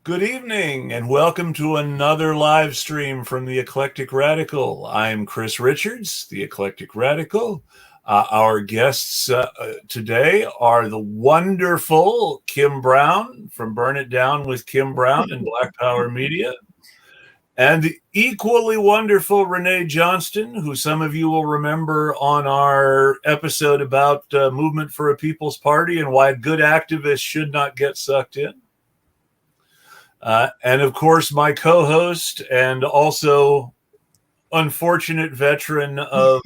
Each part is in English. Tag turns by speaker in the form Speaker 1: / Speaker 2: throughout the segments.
Speaker 1: Good evening and welcome to another live stream from the Eclectic Radical. I'm Chris Richards, the Eclectic Radical. Our guests today are the wonderful Kim Brown from Burn It Down with Kim Brown and Black Power Media, and the equally wonderful Renee Johnston, who some of you will remember on our episode about Movement for a People's Party and why good activists should not get sucked in. And of course, my co-host and also unfortunate veteran of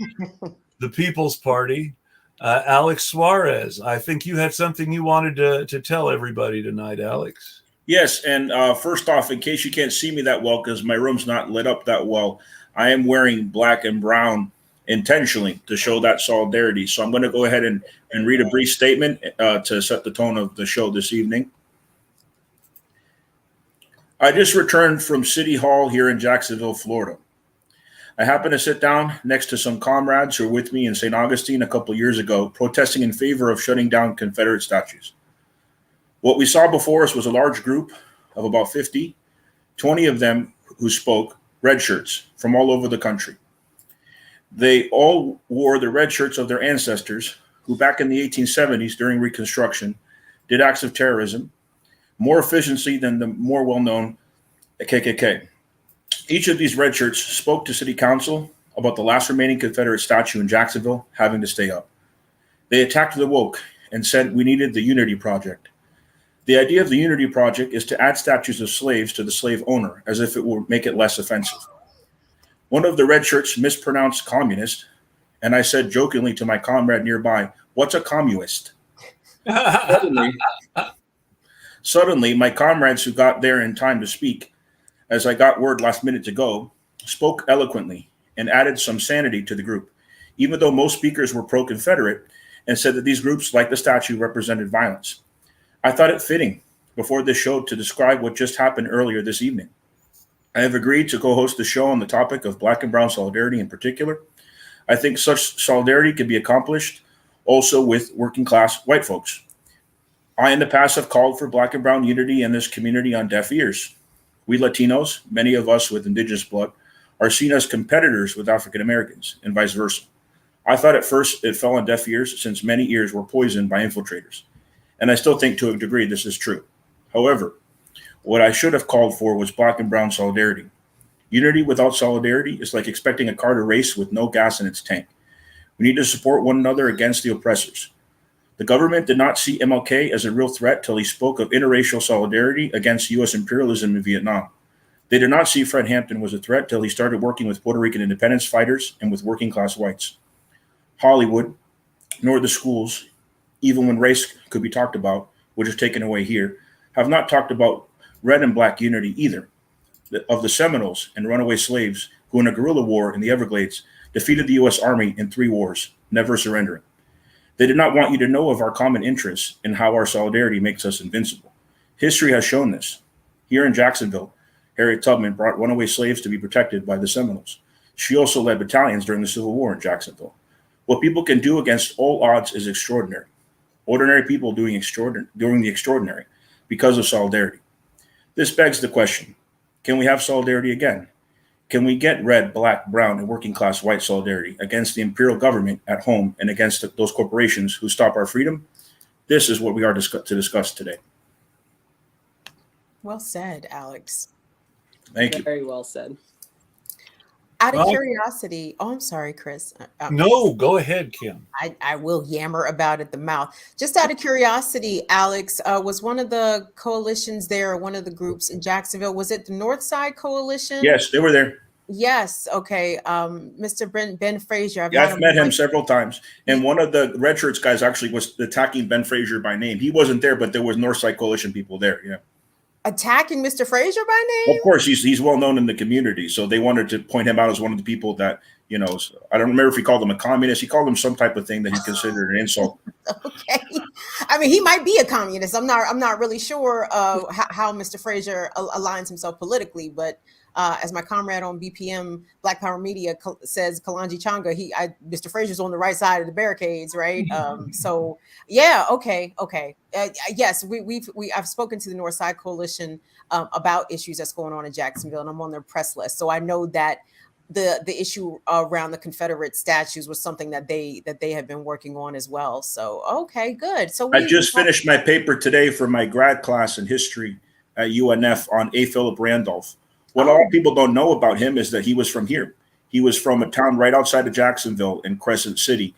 Speaker 1: the People's Party, Alex Suarez. I think you had something you wanted to tell everybody tonight, Alex.
Speaker 2: Yes, and first off, in case you can't see me that well because my room's not lit up that well, I am wearing black and brown intentionally to show that solidarity. So I'm going to go ahead and read a brief statement to set the tone of the show this evening. I just returned from City Hall here in Jacksonville, Florida. I happened to sit down next to some comrades who were with me in St. Augustine a couple years ago, protesting in favor of shutting down Confederate statues. What we saw before us was a large group of about 50, 20 of them who spoke, red shirts from all over the country. They all wore the red shirts of their ancestors, who back in the 1870s during Reconstruction did acts of terrorism, more efficiency than the more well-known KKK. Each of these red shirts spoke to City Council about the last remaining Confederate statue in Jacksonville having to stay up. They attacked the woke and said we needed the Unity Project. The idea of the Unity Project is to add statues of slaves to the slave owner as if it would make it less offensive. One of the red shirts mispronounced communist, and I said jokingly to my comrade nearby, "What's a communist?" Suddenly, my comrades who got there in time to speak, as I got word last minute to go, spoke eloquently and added some sanity to the group, even though most speakers were pro-Confederate and said that these groups, like the statue, represented violence. I thought it fitting before this show to describe what just happened earlier this evening. I have agreed to co-host the show on the topic of Black and Brown solidarity in particular. I think such solidarity can be accomplished also with working class white folks. I, in the past, have called for Black and Brown unity in this community on deaf ears. We Latinos, many of us with indigenous blood, are seen as competitors with African Americans and vice versa. I thought at first it fell on deaf ears since many ears were poisoned by infiltrators. And I still think to a degree this is true. However, what I should have called for was Black and Brown solidarity. Unity without solidarity is like expecting a car to race with no gas in its tank. We need to support one another against the oppressors. The government did not see MLK as a real threat till he spoke of interracial solidarity against U.S. imperialism in Vietnam. They did not see Fred Hampton was a threat till he started working with Puerto Rican independence fighters and with working class whites. Hollywood, nor the schools, even when race could be talked about, which is taken away here, have not talked about red and black unity either. Of the Seminoles and runaway slaves who in a guerrilla war in the Everglades defeated the U.S. Army in 3 wars, never surrendering. They did not want you to know of our common interests and how our solidarity makes us invincible. History has shown this. Here in Jacksonville, Harriet Tubman brought runaway slaves to be protected by the Seminoles. She also led battalions during the Civil War in Jacksonville. What people can do against all odds is extraordinary. Ordinary people doing the extraordinary because of solidarity. This begs the question, can we have solidarity again? Can we get red, black, brown, and working class white solidarity against the imperial government at home and against those corporations who stop our freedom? This is what we are to discuss today.
Speaker 3: Well said, Alex.
Speaker 2: Thank you.
Speaker 4: Very well said.
Speaker 3: Out of curiosity, I'm sorry, Chris.
Speaker 1: No, go ahead, Kim.
Speaker 3: I will yammer about it the mouth. Just out of curiosity, Alex, was one of the coalitions there, one of the groups in Jacksonville, was it the North Side Coalition?
Speaker 2: Yes, they were there.
Speaker 3: Yes. Okay. Mr. Ben Frazier.
Speaker 2: I've met him several times. And one of the red shirts guys actually was attacking Ben Frazier by name. He wasn't there, but there was North Side Coalition people there. Yeah.
Speaker 3: Attacking Mr. Frazier by name?
Speaker 2: Of course, he's well known in the community. So they wanted to point him out as one of the people that You know, so I don't remember if he called him a communist. He called him some type of thing that he considered an insult.
Speaker 3: Okay, I mean, he might be a communist. I'm not really sure how Mr. Frazier aligns himself politically, but as my comrade on BPM Black Power Media says, Kalanji Changa, Mr. Frazier's on the right side of the barricades, right? So yeah, okay. Yes, I've spoken to the North Side Coalition about issues that's going on in Jacksonville, and I'm on their press list, so I know that the issue around the Confederate statues was something that they have been working on as well. So okay, good. So
Speaker 2: I just finished my paper today for my grad class in history at UNF on A. Philip Randolph. What a lot of people don't know about him is that he was from here. He was from a town right outside of Jacksonville in Crescent City.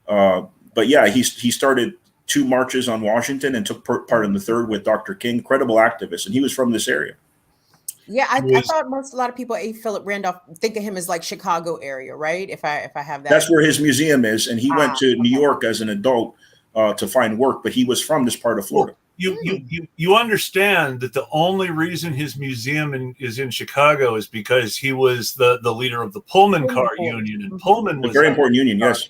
Speaker 2: But yeah, he started 2 marches on Washington and took part in the 3rd with Dr. King, credible activist, and he was from this area.
Speaker 3: Yeah, I thought a lot of people, A. Philip Randolph, think of him as like Chicago area, right? If I have that.
Speaker 2: That's where his museum is, and he went to New York as an adult to find work, but he was from this part of Florida.
Speaker 1: You understand that the only reason his museum is in Chicago is because he was the leader of the Pullman car union, and Pullman was
Speaker 2: a very important union. Yes,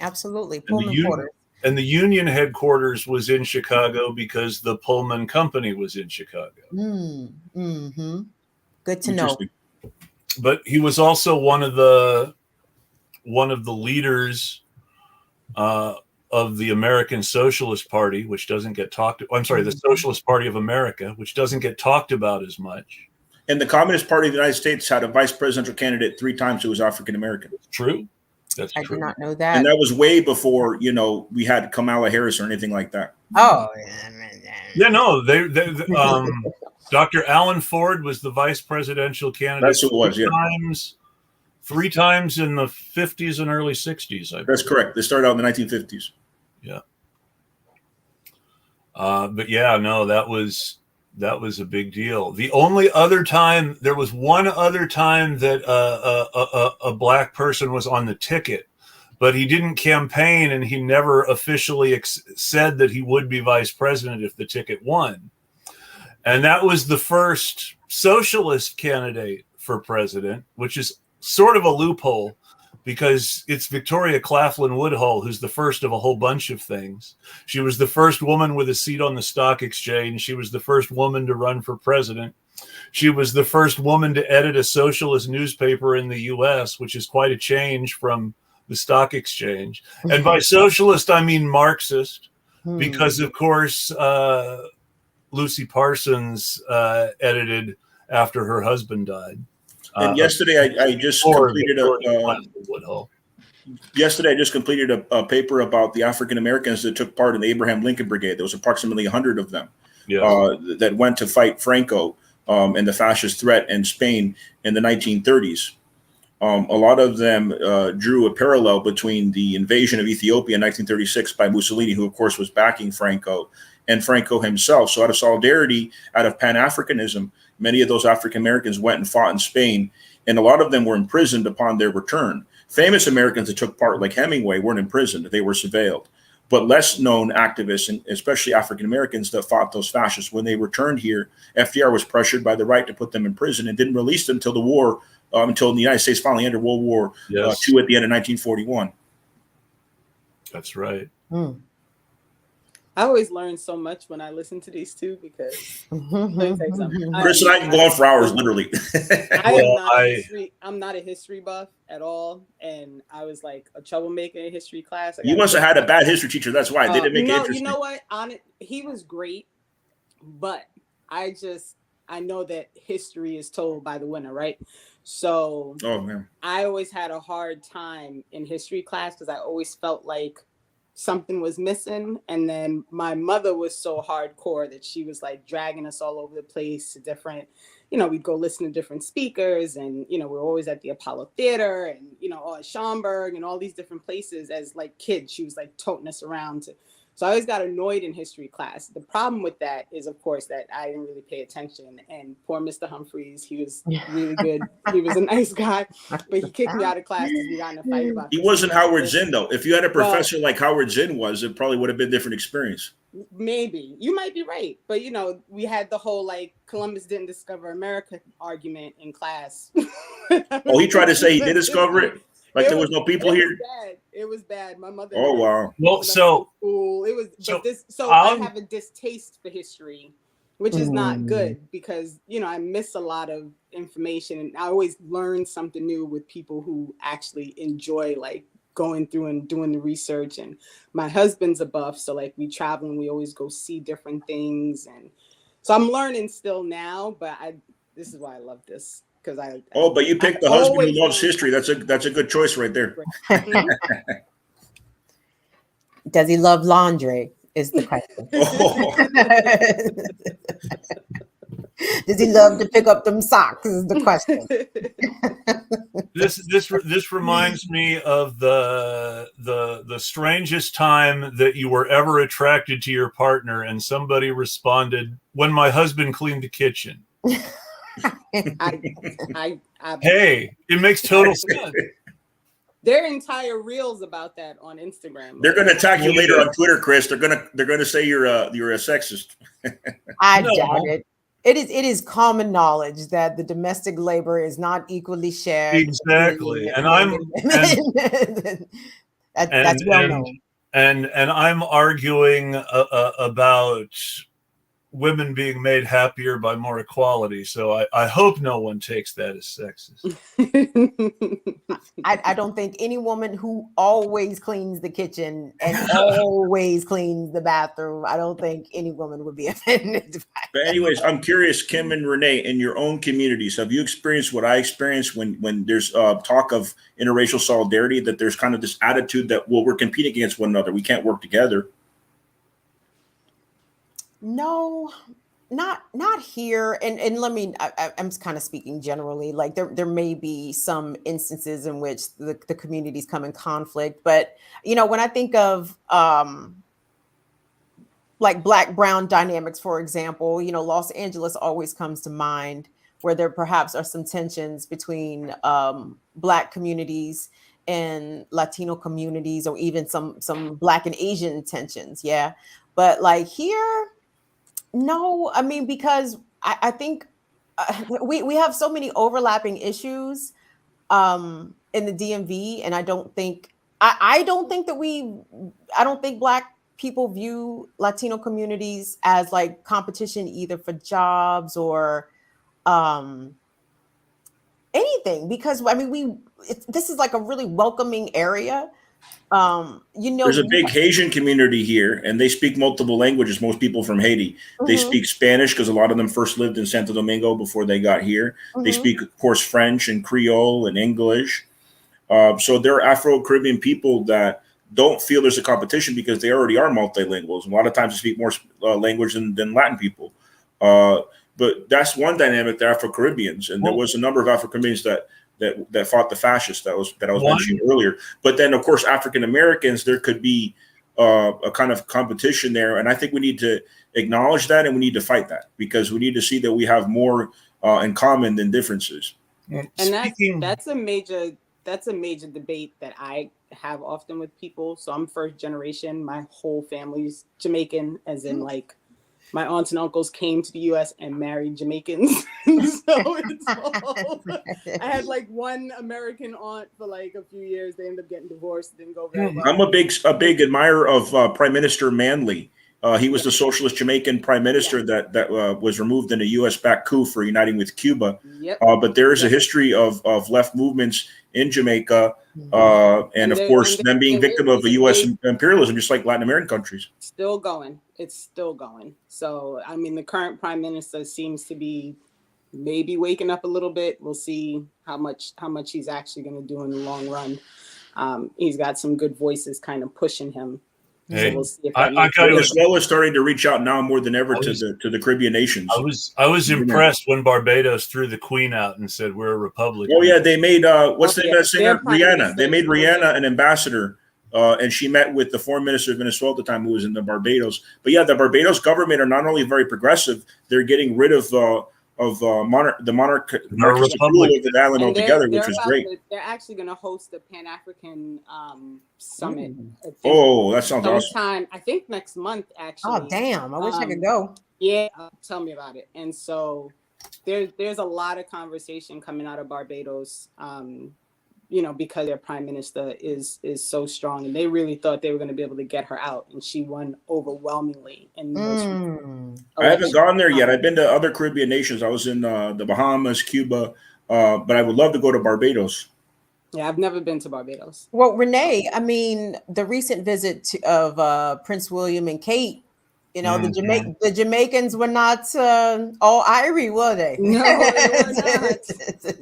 Speaker 3: absolutely, Pullman porters.
Speaker 1: And the union headquarters was in Chicago because the Pullman company was in Chicago.
Speaker 3: Good to know.
Speaker 1: But he was also one of the leaders of the American Socialist Party, which doesn't get talked. I'm sorry, the Socialist Party of America, which doesn't get talked about as much.
Speaker 2: And the Communist Party of the United States had a vice presidential candidate 3 times who was African American.
Speaker 1: True. That's
Speaker 3: I
Speaker 1: true.
Speaker 3: did not know that.
Speaker 2: And that was way before, we had Kamala Harris or anything like that.
Speaker 3: Oh,
Speaker 1: yeah, no, they Dr. Alan Ford was the vice presidential candidate.
Speaker 2: That's who it was,
Speaker 1: 3 times in the 50s and early 60s.
Speaker 2: That's correct. They started out in the 1950s.
Speaker 1: Yeah. But yeah, no, that was a big deal. The only other time, there was one other time that a black person was on the ticket, but he didn't campaign and he never officially said that he would be vice president if the ticket won. And that was the first socialist candidate for president, which is sort of a loophole because it's Victoria Claflin Woodhull, who's the first of a whole bunch of things. She was the first woman with a seat on the stock exchange. She was the first woman to run for president. She was the first woman to edit a socialist newspaper in the U.S., which is quite a change from the stock exchange. And by socialist, I mean Marxist, because, of course, Lucy Parsons edited after her husband died.
Speaker 2: And yesterday, I just completed a paper about the African Americans that took part in the Abraham Lincoln Brigade. There was approximately 100 of them that went to fight Franco and the fascist threat in Spain in the 1930s. A lot of them drew a parallel between the invasion of Ethiopia in 1936 by Mussolini, who, of course, was backing Franco, and Franco himself. So out of solidarity, out of Pan-Africanism, many of those African Americans went and fought in Spain, and a lot of them were imprisoned upon their return. Famous Americans that took part, like Hemingway, weren't imprisoned. They were surveilled. But less known activists, and especially African Americans that fought those fascists, when they returned here, FDR was pressured by the right to put them in prison and didn't release them until the war, until the United States finally entered World War II at the end of 1941.
Speaker 1: That's right.
Speaker 4: I always learn so much when I listen to these two because
Speaker 2: Chris and I can go on for hours, literally.
Speaker 4: I'm not a history buff at all, and I was like a troublemaker in history class.
Speaker 2: You must have had a bad history teacher. That's why they didn't make it interesting.
Speaker 4: You know what? He was great, but I know that history is told by the winner, right? So I always had a hard time in history class because I always felt like something was missing. And then my mother was so hardcore that she was like dragging us all over the place to different, we'd go listen to different speakers, and, we're always at the Apollo Theater and, at Schaumburg and all these different places as like kids. She was like toting us around So I always got annoyed in history class. The problem with that is, of course, that I didn't really pay attention. And poor Mr. Humphreys, he was really good. He was a nice guy, but he kicked me out of class because we got in a fight about.
Speaker 2: He wasn't Howard Zinn, though. If you had a professor like Howard Zinn was, it probably would have been a different experience.
Speaker 4: Maybe. You might be right. But, you know, we had the whole, like, Columbus didn't discover America argument in class.
Speaker 2: Oh, he tried to say he did discover it? Like there was no people here?
Speaker 4: It was bad. My mother.
Speaker 2: Oh, wow.
Speaker 1: Well, so
Speaker 4: school. It was, so I have a distaste for history, which is not good because, you know, I miss a lot of information and I always learn something new with people who actually enjoy like going through and doing the research. And my husband's a buff. So like we travel and we always go see different things. And so I'm learning still now, but this is why I love this.
Speaker 2: But you picked the husband who loves history. That's a good choice right there.
Speaker 3: Does he love laundry? Is the question. Does he love to pick up them socks? Is the question.
Speaker 1: This reminds me of the strangest time that you were ever attracted to your partner, and somebody responded, "When my husband cleaned the kitchen." Hey, it makes total sense.
Speaker 4: There are entire reels about that on Instagram.
Speaker 2: They're going to attack you later on Twitter, Chris. They're going to say you're a sexist.
Speaker 3: I doubt it. It is common knowledge that the domestic labor is not equally shared.
Speaker 1: Exactly, and
Speaker 3: that's well known.
Speaker 1: And I'm arguing about women being made happier by more equality. So I hope no one takes that as sexist.
Speaker 3: I don't think any woman who always cleans the kitchen and always cleans the bathroom, I don't think any woman would be offended.
Speaker 2: But anyways, I'm curious, Kim and Renee, in your own communities, have you experienced what I experienced when there's talk of interracial solidarity, that there's kind of this attitude that, well, we're competing against one another. We can't work together.
Speaker 3: No, not here. And let me, I'm kind of speaking generally, like there may be some instances in which the communities come in conflict, but you know, when I think of like Black-Brown dynamics, for example, you know, Los Angeles always comes to mind, where there perhaps are some tensions between Black communities and Latino communities, or even some Black and Asian tensions. Yeah. But like here, no, I mean, because I think we have so many overlapping issues in the DMV, and I don't think Black people view Latino communities as like competition, either for jobs or anything. Because I mean, this is like a really welcoming area. You know,
Speaker 2: there's a big Haitian community here, and they speak multiple languages. Most people from Haiti, they speak Spanish because a lot of them first lived in Santo Domingo before they got here. They speak, of course, French and Creole and English. So there are Afro-Caribbean people that don't feel there's a competition because they already are multilinguals. A lot of times they speak more language than Latin people. But that's one dynamic, the Afro-Caribbeans, and there was a number of Afro-Caribbeans that fought the fascists that I was mentioning earlier. But then, of course, African Americans, there could be a kind of competition there, and I think we need to acknowledge that, and we need to fight that, because we need to see that we have more in common than differences.
Speaker 4: And that's a major debate that I have often with people. So I'm first generation. My whole family's Jamaican, as in like my aunts and uncles came to the U.S. and married Jamaicans. So it's all, I had like one American aunt for like a few years. They ended up getting divorced. Didn't go very well.
Speaker 2: I'm a big admirer of Prime Minister Manley. He was the socialist Jamaican prime minister that was removed in a U.S.-backed coup for uniting with Cuba. But there is a history of left movements in Jamaica, and of course, them being victim of a U.S. imperialism, just like Latin American countries.
Speaker 4: Still going. It's still going. So, I mean, the current prime minister seems to be maybe waking up a little bit. We'll see how much he's actually going to do in the long run. He's got some good voices kind of pushing him.
Speaker 1: Hey,
Speaker 4: so we'll see if
Speaker 2: Venezuela is starting to reach out now more than ever to the Caribbean nations.
Speaker 1: I was impressed when Barbados threw the Queen out and said we're a republic.
Speaker 2: Oh yeah, they made what's the name of that singer? Rihanna. They made Rihanna an ambassador and she met with the foreign minister of Venezuela at the time, who was in the Barbados. But yeah, the Barbados government are not only very progressive; they're getting rid of the monarch rule of the island altogether, which is great.
Speaker 4: They're actually going to host the Pan-African summit.
Speaker 2: Oh, that sounds awesome!
Speaker 4: I think next month, actually.
Speaker 3: Oh, damn! I wish I could go.
Speaker 4: Yeah, tell me about it. And so there's a lot of conversation coming out of Barbados. Because their prime minister is so strong, and they really thought they were going to be able to get her out, and she won overwhelmingly.
Speaker 2: I haven't gone there yet. I've been to other Caribbean nations. I was in the Bahamas, Cuba, but I would love to go to Barbados.
Speaker 4: Yeah, I've never been to Barbados.
Speaker 3: Well, Renee, I mean, the recent visit of Prince William and Kate, the Jamaicans were not all Irie, were they?
Speaker 4: No,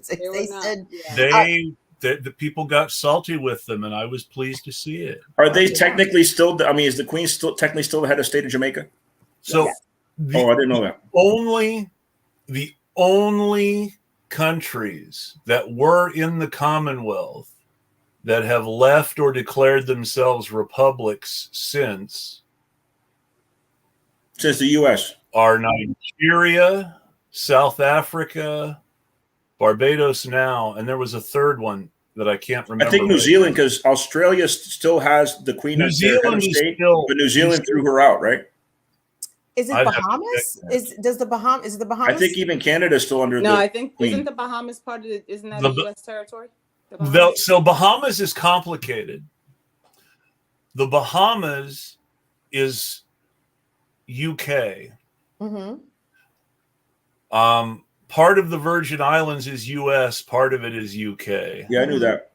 Speaker 4: they were not.
Speaker 1: The people got salty with them, and I was pleased to see it.
Speaker 2: Are they technically still? I mean, is the Queen technically still the head of state of Jamaica?
Speaker 1: So,
Speaker 2: I didn't know that.
Speaker 1: The only countries that were in the Commonwealth that have left or declared themselves republics since
Speaker 2: the U.S.
Speaker 1: are Nigeria, South Africa, Barbados now, and there was a third one that I can't remember.
Speaker 2: I think New Zealand, because Australia still has the Queen as their head of state, but New Zealand threw her out, right?
Speaker 3: Is it Bahamas? Is the Bahamas?
Speaker 2: I think even Canada is still under.
Speaker 4: No, I think Queen. Isn't the Bahamas part of it? Isn't that a U.S. territory?
Speaker 1: So Bahamas is complicated. The Bahamas is UK.
Speaker 3: Mm-hmm.
Speaker 1: Part of the Virgin Islands is U.S., part of it is UK.
Speaker 2: Yeah, I knew that.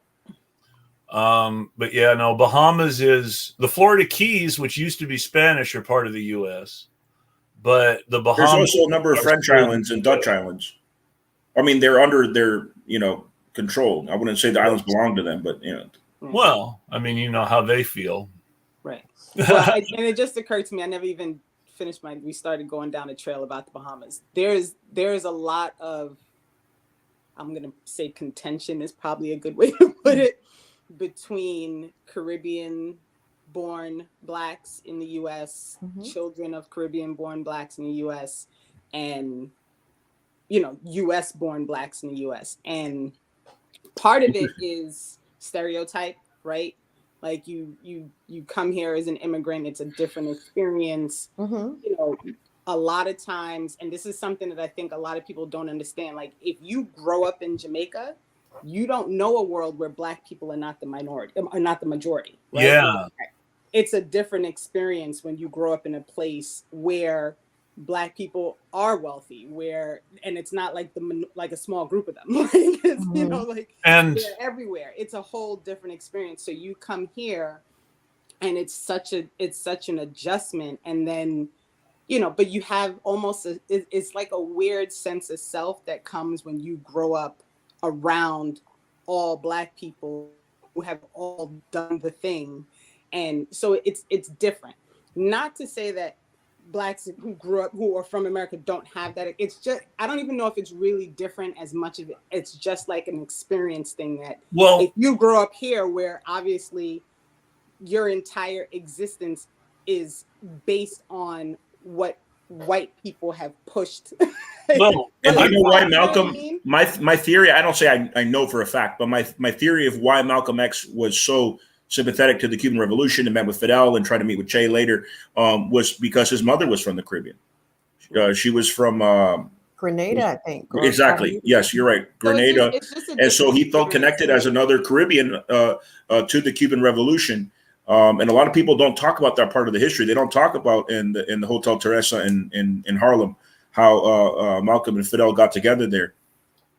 Speaker 1: But yeah, no, Bahamas is the Florida Keys, which used to be Spanish, are part of the U.S. But the Bahamas.
Speaker 2: There's also a number of French islands and Dutch islands. I mean, they're under their control. I wouldn't say the islands belong to them, but
Speaker 1: Well, I mean, you know how they feel,
Speaker 4: right? Well, and it just occurred to me. I never even finished we started going down a trail about the Bahamas. There's a lot of, I'm going to say contention is probably a good way to put it, between Caribbean born Blacks in the US, children of Caribbean born Blacks in the US, and US born Blacks in the US. And part of it is stereotype, right? Like you come here as an immigrant, it's a different experience. A lot of times, and this is something that I think a lot of people don't understand. Like if you grow up in Jamaica, you don't know a world where Black people are not the minority, are not the majority. Right?
Speaker 1: Yeah.
Speaker 4: It's a different experience when you grow up in a place where Black people are wealthy, and it's not like a small group of them, and they're everywhere. It's a whole different experience. So you come here, and it's such an adjustment, and then but you have almost it's like a weird sense of self that comes when you grow up around all Black people who have all done the thing, and so it's different. Not to say that Blacks who grew up, who are from America, don't have that. It's just, I don't even know if it's really different as much of it. It's just like an experience thing that, if you grow up here where obviously your entire existence is based on what white people have pushed.
Speaker 2: Well, and I know why Malcolm, my theory, I don't say I know for a fact, but my theory of why Malcolm X was so sympathetic to the Cuban Revolution and met with Fidel and tried to meet with Che later, was because his mother was from the Caribbean. She was from
Speaker 3: Grenada, I think.
Speaker 2: Exactly. Yes, you're right. Grenada. And so he felt connected as another Caribbean to the Cuban Revolution. And a lot of people don't talk about that part of the history. They don't talk about in the Hotel Teresa in Harlem how Malcolm and Fidel got together there.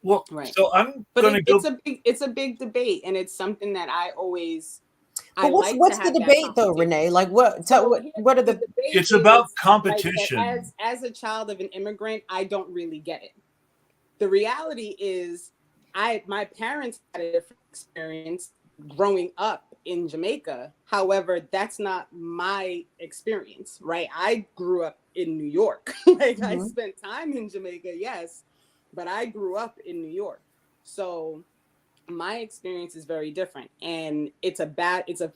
Speaker 1: Well,
Speaker 4: right.
Speaker 1: So
Speaker 4: it's a big debate, and it's something that I always.
Speaker 3: But what's the debate though, Renee? Like what are the?
Speaker 1: It's about competition.
Speaker 4: Like as a child of an immigrant, I don't really get it. The reality is, my parents had a different experience growing up in Jamaica. However, that's not my experience, right? I grew up in New York. I spent time in Jamaica, yes, but I grew up in New York. So my experience is very different, and it's a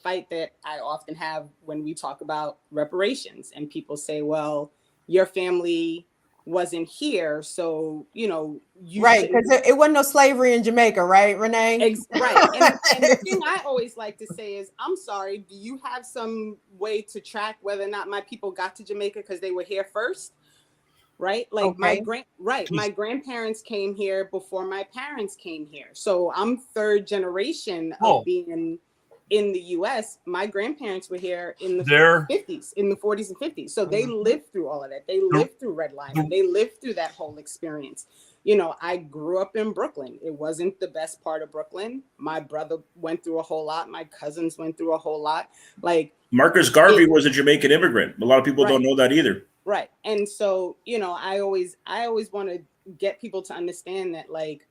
Speaker 4: fight that I often have when we talk about reparations, and people say, well, your family wasn't here, so you
Speaker 3: right, because it wasn't no slavery in Jamaica, right, Renee?
Speaker 4: Right. And the thing I always like to say is, I'm sorry, do you have some way to track whether or not my people got to Jamaica because they were here first? Right? Like
Speaker 3: okay.
Speaker 4: my grandparents came here before my parents came here. So I'm third generation of being in the US. My grandparents were here in the 50s, in the 40s and 50s. So they lived through all of that. They lived through redlining. They lived through that whole experience. I grew up in Brooklyn. It wasn't the best part of Brooklyn. My brother went through a whole lot. My cousins went through a whole lot. Like
Speaker 2: Marcus Garvey was a Jamaican immigrant. A lot of people don't know that either.
Speaker 4: Right. And so, I always want to get people to understand that, like,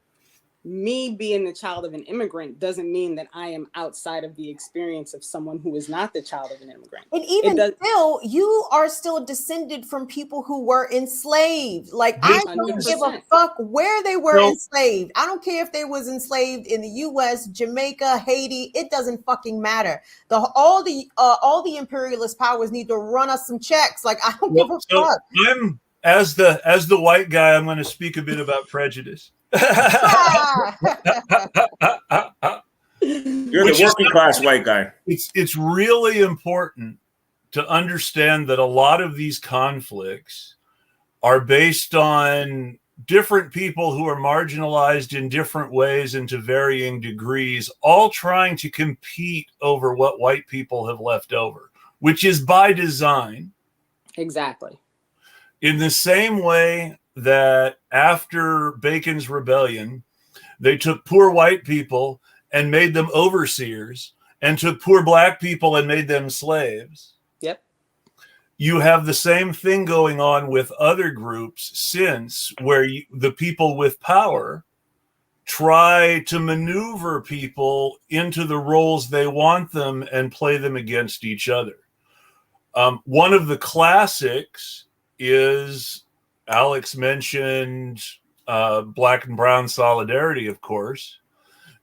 Speaker 4: me being the child of an immigrant doesn't mean that I am outside of the experience of someone who is not the child of an immigrant.
Speaker 3: And even still, you are still descended from people who were enslaved. Like, I don't give a fuck where they were enslaved. I don't care if they was enslaved in the US, Jamaica, Haiti. It doesn't fucking matter. All the imperialist powers need to run us some checks. Like, I don't give a fuck.
Speaker 1: I'm as the white guy, I'm going to speak a bit about prejudice. You're
Speaker 2: the working class white guy.
Speaker 1: It's really important to understand that a lot of these conflicts are based on different people who are marginalized in different ways and to varying degrees, all trying to compete over what white people have left over, which is by design.
Speaker 4: Exactly.
Speaker 1: In the same way that after Bacon's Rebellion, they took poor white people and made them overseers and took poor black people and made them slaves.
Speaker 4: Yep.
Speaker 1: You have the same thing going on with other groups since, where the people with power try to maneuver people into the roles they want them and play them against each other. One of the classics is, Alex mentioned black and brown solidarity, of course.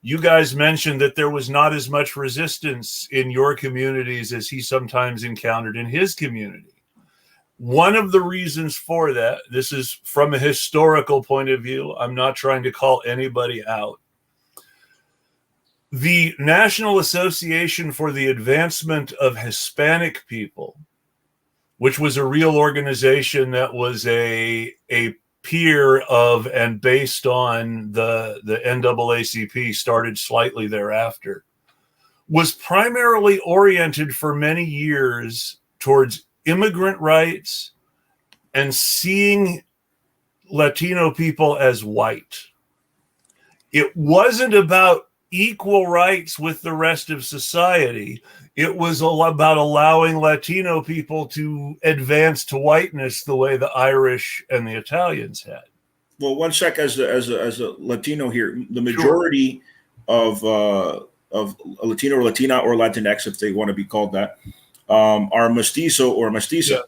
Speaker 1: You guys mentioned that there was not as much resistance in your communities as he sometimes encountered in his community. One of the reasons for that, this is from a historical point of view, I'm not trying to call anybody out. The National Association for the Advancement of Hispanic People, which was a real organization that was a peer of and based on the NAACP, started slightly thereafter, was primarily oriented for many years towards immigrant rights and seeing Latino people as white. It wasn't about equal rights with the rest of society. It was about allowing Latino people to advance to whiteness the way the Irish and the Italians had.
Speaker 2: Well, one sec, as a Latino here, the majority of Latino or Latina or Latinx, if they want to be called that, are mestizo or mestiza.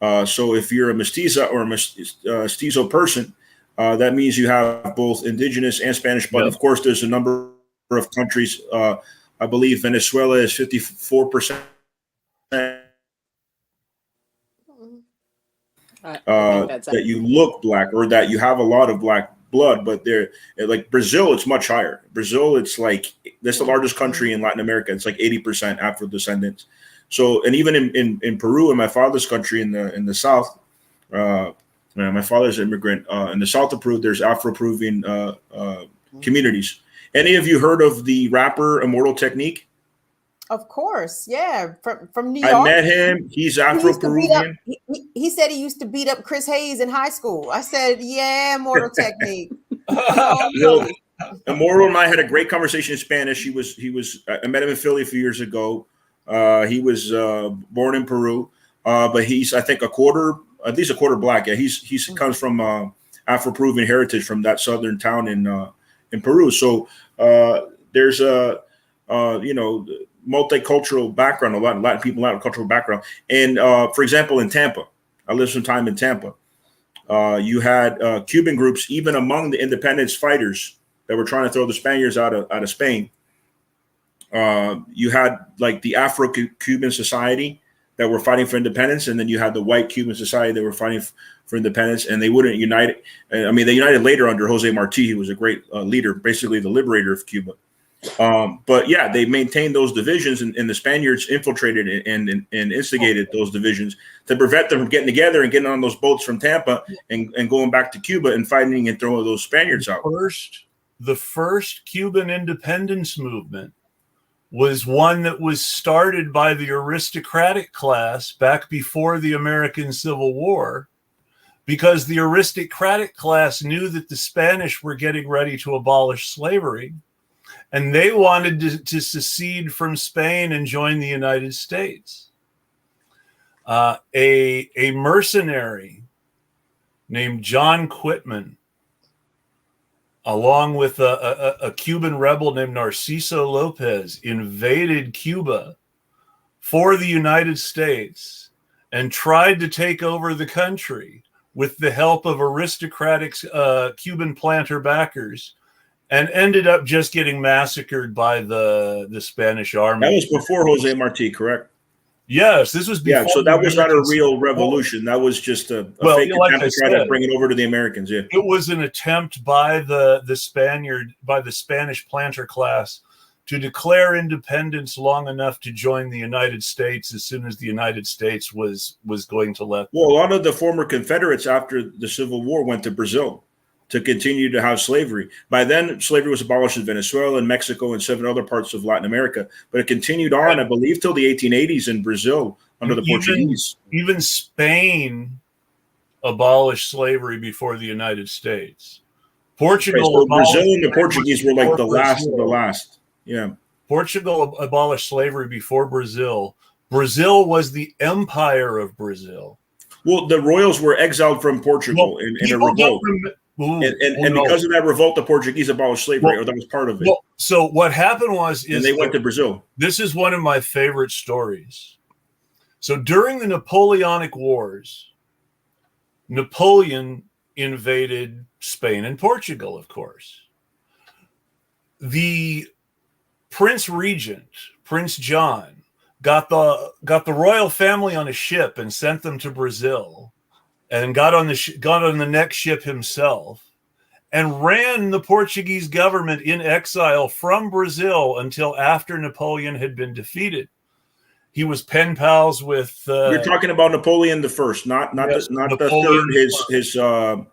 Speaker 2: Yeah. So if you're a mestiza or a mestizo person, that means you have both indigenous and Spanish. But of course, there's a number of countries. I believe Venezuela is 54%. That you look black or that you have a lot of black blood, but they're like Brazil, it's much higher. Brazil, it's like that's the largest country in Latin America. It's like 80% Afro descendants. So, and even in Peru, in my father's country in the south, my father's an immigrant. In the south of Peru, there's Afro-Peruvian communities. Any of you heard of the rapper Immortal Technique?
Speaker 3: Of course, yeah, from New York.
Speaker 2: I met him. He's Afro-Peruvian.
Speaker 3: He said he used to beat up Chris Hayes in high school. I said, yeah, Immortal Technique.
Speaker 2: Immortal and I had a great conversation in Spanish. I met him in Philly a few years ago. He was born in Peru, but he's, I think, at least a quarter black. Yeah, he comes from Afro-Peruvian heritage from that southern town in Peru. So there's a multicultural background, a lot of Latin people, Latin cultural background. And for example, in Tampa, I lived some time in Tampa. You had Cuban groups, even among the independence fighters, that were trying to throw the Spaniards out of Spain. You had like the Afro-Cuban Society that were fighting for independence, and then you had the white Cuban Society that were fighting for independence, and they wouldn't unite. I mean, they united later under Jose Marti, who was a great leader, basically the liberator of Cuba. But yeah, they maintained those divisions, and the Spaniards infiltrated and instigated those divisions to prevent them from getting together and getting on those boats from Tampa and going back to Cuba and fighting and throwing those Spaniards out.
Speaker 1: The first Cuban independence movement was one that was started by the aristocratic class back before the American Civil War, because the aristocratic class knew that the Spanish were getting ready to abolish slavery, and they wanted to secede from Spain and join the United States. A mercenary named John Quitman, along with a Cuban rebel named Narciso Lopez, invaded Cuba for the United States and tried to take over the country with the help of aristocratic Cuban planter backers, and ended up just getting massacred by the Spanish army.
Speaker 2: That was before Jose Marti, correct?
Speaker 1: Yes, this was before.
Speaker 2: Yeah, so that was not a real revolution. That was just a fake attempt to try to bring it over to the Americans. Yeah,
Speaker 1: it was an attempt by the Spanish planter class to declare independence long enough to join the United States as soon as the United States was going to let them.
Speaker 2: Well, a lot of the former Confederates after the Civil War went to Brazil to continue to have slavery. By then, slavery was abolished in Venezuela and Mexico and 7 other parts of Latin America, but it continued on, I believe, till the 1880s in Brazil under the Portuguese.
Speaker 1: Even Spain abolished slavery before the United States. Portugal,
Speaker 2: so Brazil and the Portuguese were like the last of the last. Yeah,
Speaker 1: Portugal abolished slavery before Brazil. Brazil was the Empire of Brazil.
Speaker 2: Well, the royals were exiled from Portugal in a revolt. Because of that revolt, the Portuguese abolished slavery, or that was part of it.
Speaker 1: Well, so what happened was
Speaker 2: they went to Brazil.
Speaker 1: This is one of my favorite stories. So during the Napoleonic Wars, Napoleon invaded Spain and Portugal, of course. The Prince Regent, Prince John, got the royal family on a ship and sent them to Brazil, and got on the next ship himself, and ran the Portuguese government in exile from Brazil until after Napoleon had been defeated. He was pen pals with.
Speaker 2: You're talking about Napoleon the First, not the third. His what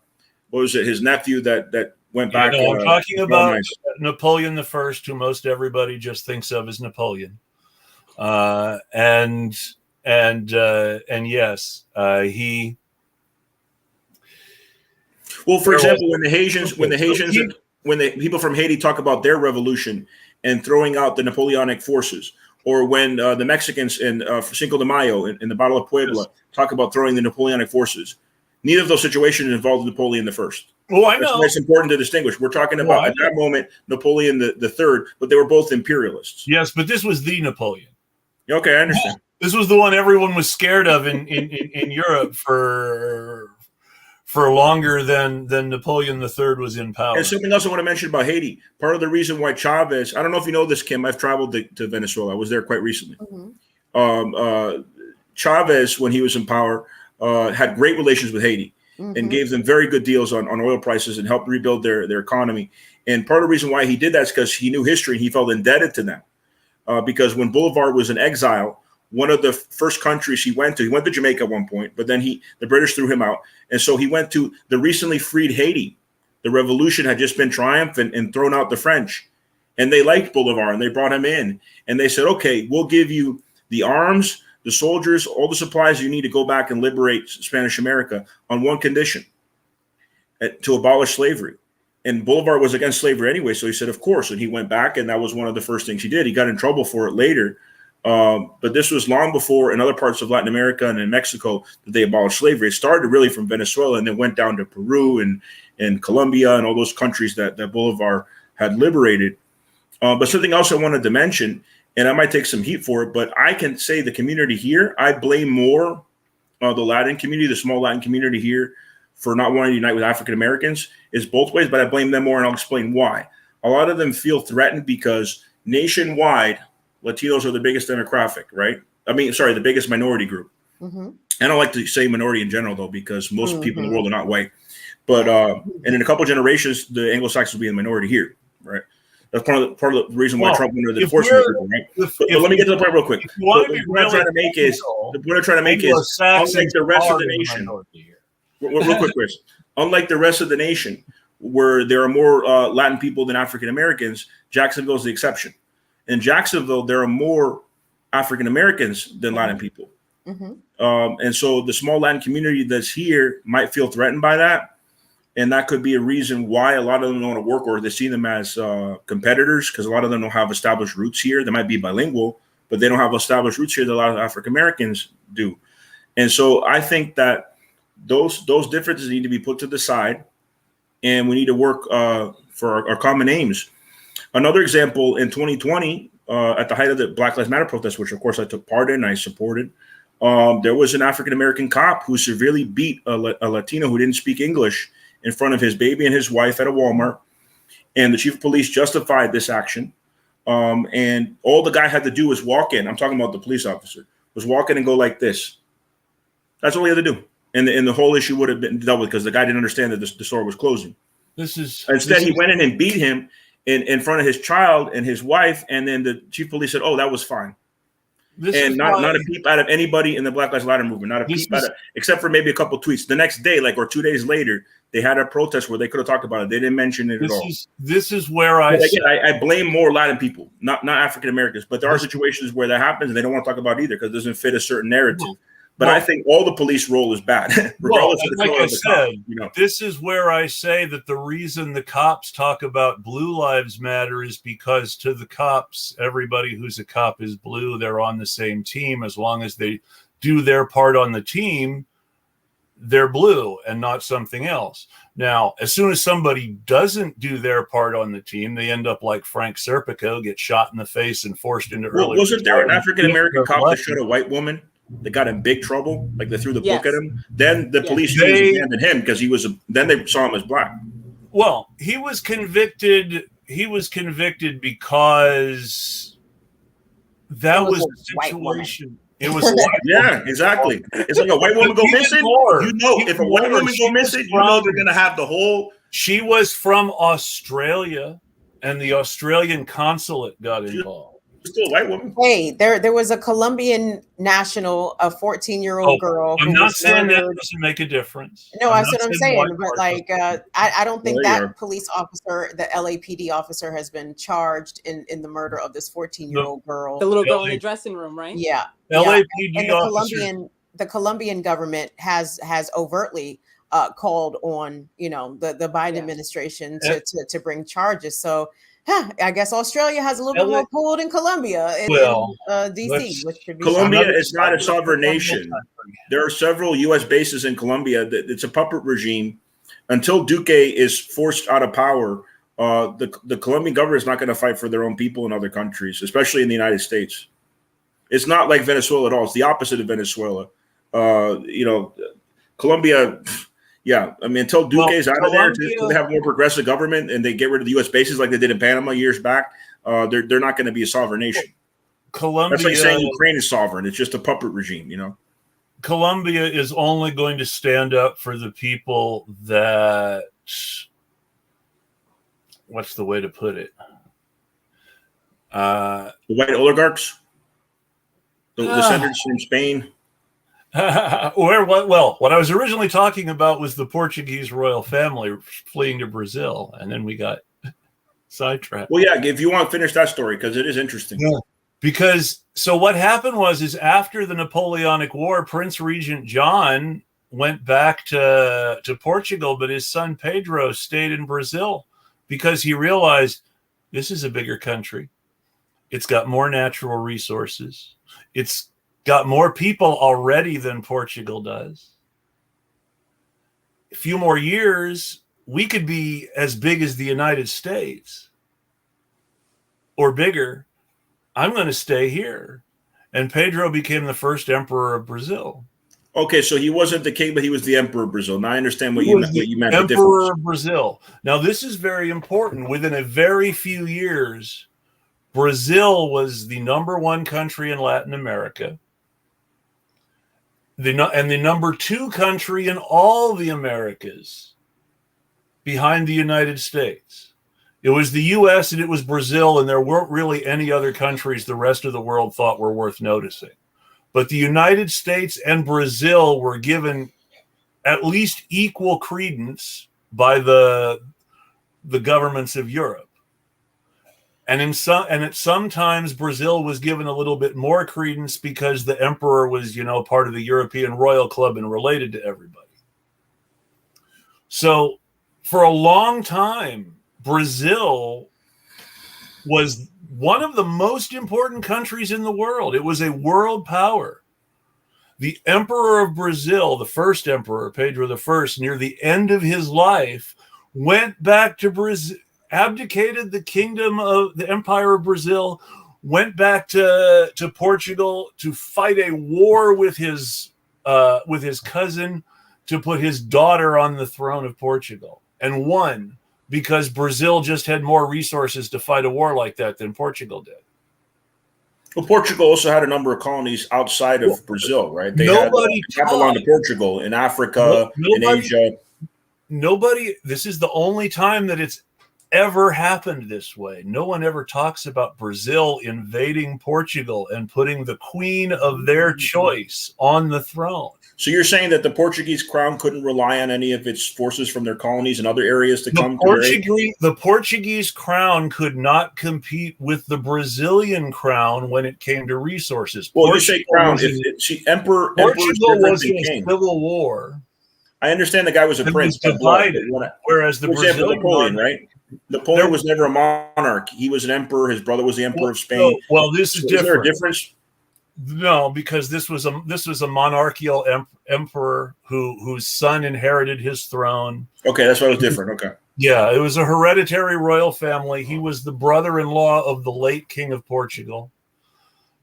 Speaker 2: was it? His nephew that went back.
Speaker 1: I'm talking about Napoleon the First, who most everybody just thinks of as Napoleon. And yes, he.
Speaker 2: Well, for example, when the people from Haiti talk about their revolution and throwing out the Napoleonic forces, or when the Mexicans in Cinco de Mayo in the Battle of Puebla talk about throwing the Napoleonic forces, neither of those situations involved Napoleon the First.
Speaker 1: Well, I know.
Speaker 2: It's important to distinguish. We're talking about at that moment Napoleon the Third, but they were both imperialists.
Speaker 1: Yes, but this was the Napoleon.
Speaker 2: Okay, I understand.
Speaker 1: This was the one everyone was scared of in Europe for longer than Napoleon III was in power.
Speaker 2: And something else I want to mention about Haiti. Part of the reason why Chavez, I don't know if you know this, Kim, I've traveled to Venezuela. I was there quite recently. Mm-hmm. Chavez, when he was in power, had great relations with Haiti, mm-hmm. and gave them very good deals on oil prices and helped rebuild their economy. And part of the reason why he did that is because he knew history and he felt indebted to them. Because when Boulevard was in exile, one of the first countries he went to Jamaica at one point, but then the British threw him out. And so he went to the recently freed Haiti. The revolution had just been triumphant and thrown out the French. And they liked Boulevard and they brought him in. And they said, okay, we'll give you the arms, the soldiers, all the supplies you need to go back and liberate Spanish America on one condition, to abolish slavery. And Boulevard was against slavery anyway, so he said, of course. And he went back, and that was one of the first things he did. He got in trouble for it later. But this was long before in other parts of Latin America and in Mexico that they abolished slavery. It started really from Venezuela and then went down to Peru and Colombia and all those countries that Boulevard had liberated. But something else I wanted to mention, and I might take some heat for it, but I can say the community here, I blame more the Latin community, the small Latin community here, for not wanting to unite with African Americans. Is both ways, but I blame them more, and I'll explain why. a lot of them feel threatened because nationwide, Latinos are the biggest demographic, right? I mean, sorry, the biggest minority group. Mm-hmm. I don't like to say minority in general, though, because most people in the world are not white. But and in a couple of generations, the Anglo-Saxons will be in the minority here, right? That's part of the reason why Trump wanted the enforcement people, right? But let me get to the point real quick. The point I'm trying to make is, unlike the rest of the nation, real quick, Chris, unlike the rest of the nation, where there are more Latin people than African Americans, Jacksonville is the exception. In Jacksonville, there are more African Americans than Latin people. Mm-hmm. And so the small Latin community that's here might feel threatened by that. And that could be a reason why a lot of them don't want to work, or they see them as competitors, because a lot of them don't have established roots here. They might be bilingual, but they don't have established roots here that a lot of African Americans do. And so I think that those differences need to be put to the side, and we need to work for our common aims. Another example, in 2020, at the height of the Black Lives Matter protest, which of course I took part in, I supported, there was an African-American cop who severely beat a Latino who didn't speak English in front of his baby and his wife at a Walmart. And the chief of police justified this action. And all the guy had to do was walk in. I'm talking about the police officer, was walk in and go like this. That's all he had to do. And the whole issue would have been dealt with, because the guy didn't understand that the store was closing. Instead, he went in and beat him in front of his child and his wife. And then the chief of police said, "Oh, that was fine." Not a peep out of anybody in the Black Lives Matter movement, not a peep out of, except for maybe a couple of tweets. The next day, or 2 days later, they had a protest where they could have talked about it. They didn't mention it at all.
Speaker 1: This is where I
Speaker 2: blame more Latin people, not African Americans. But there are situations where that happens, and they don't want to talk about it either because it doesn't fit a certain narrative. But I think all the police role is bad, regardless of the color of the cop.
Speaker 1: This is where I say that the reason the cops talk about blue lives matter is because to the cops, everybody who's a cop is blue. They're on the same team. As long as they do their part on the team, they're blue and not something else. Now, as soon as somebody doesn't do their part on the team, they end up like Frank Serpico, get shot in the face and forced into early.
Speaker 2: Wasn't there an African-American cop that shot a white woman that got in big trouble? Like they threw the book at him. Then the police abandoned him because then they saw him as black.
Speaker 1: Well, he was convicted. He was convicted because that was the situation. It was
Speaker 2: yeah, exactly. It's like a white woman go missing. If a white woman go missing, they're gonna have the whole.
Speaker 1: She was from Australia, and the Australian consulate got involved.
Speaker 2: Still a white woman.
Speaker 3: Hey, there was a Colombian national, a 14-year-old girl.
Speaker 1: I'm not saying that doesn't make a difference.
Speaker 3: No, that's what I'm saying. But I don't think that police officer, the LAPD officer, has been charged in the murder of this 14-year-old girl.
Speaker 4: The little girl in the dressing room, right?
Speaker 3: Yeah.
Speaker 1: LAPD
Speaker 3: and the Colombian government has overtly called on the Biden administration to bring charges. So. I guess Australia has a little bit more pull than Colombia in DC. Which should be
Speaker 2: Colombia is not a sovereign nation. There are several U.S. bases in Colombia. It's a puppet regime. Until Duque is forced out of power, the Colombian government is not going to fight for their own people in other countries, especially in the United States. It's not like Venezuela at all. It's the opposite of Venezuela. Colombia... Yeah, I mean, until Duque's out of there, until they have more progressive government and they get rid of the U.S. bases like they did in Panama years back, they're not going to be a sovereign nation.
Speaker 1: Colombia,
Speaker 2: that's like saying Ukraine is sovereign. It's just a puppet regime,
Speaker 1: Colombia is only going to stand up for the people that, what's the way to put it?
Speaker 2: The white oligarchs, the descendants from Spain.
Speaker 1: What I was originally talking about was the Portuguese royal family fleeing to Brazil, and then we got sidetracked.
Speaker 2: Well, yeah, if you want to finish that story, because it is interesting.
Speaker 1: Yeah. Because so what happened was after the Napoleonic War, Prince Regent John went back to Portugal, but his son Pedro stayed in Brazil because he realized this is a bigger country. It's got more natural resources. It's got more people already than Portugal does. A few more years, we could be as big as the United States or bigger. I'm going to stay here. And Pedro became the first emperor of Brazil.
Speaker 2: Okay, so he wasn't the king, but he was the emperor of Brazil. Now I understand what you meant.
Speaker 1: Emperor of Brazil. Now this is very important. Within a very few years, Brazil was the #1 country in Latin America, and the #2 country in all the Americas, behind the United States. It was the U.S. and it was Brazil, and there weren't really any other countries the rest of the world thought were worth noticing. But the United States and Brazil were given at least equal credence by the governments of Europe. And sometimes Brazil was given a little bit more credence because the emperor was, part of the European royal club and related to everybody. So for a long time, Brazil was one of the most important countries in the world. It was a world power. The emperor of Brazil, the first emperor, Pedro I, near the end of his life, went back to Brazil, abdicated the kingdom of the Empire of Brazil, went back to Portugal to fight a war with his cousin to put his daughter on the throne of Portugal, and won, because Brazil just had more resources to fight a war like that than Portugal did.
Speaker 2: Well, Portugal also had a number of colonies outside of Brazil, right? They belonged to Portugal in Africa, in Asia.
Speaker 1: This is the only time that it's ever happened this way. No one ever talks about Brazil invading Portugal and putting the queen of their choice on the throne.
Speaker 2: So you're saying that the Portuguese crown couldn't rely on any of its forces from their colonies and other areas to come to aid?
Speaker 1: The Portuguese crown could not compete with the Brazilian crown when it came to resources.
Speaker 2: Well, you say crown. Emperor
Speaker 1: was in a civil war.
Speaker 2: I understand the guy was a prince.
Speaker 1: Divided, whereas the Brazilian
Speaker 2: Napoleon, right? Napoleon was never a monarch. He was an emperor. His brother was the emperor of Spain.
Speaker 1: Well, this is different.
Speaker 2: Is there a difference?
Speaker 1: No, because this was a monarchical emperor whose son inherited his throne.
Speaker 2: Okay, that's why it was different. Okay.
Speaker 1: Yeah, it was a hereditary royal family. He was the brother-in-law of the late King of Portugal.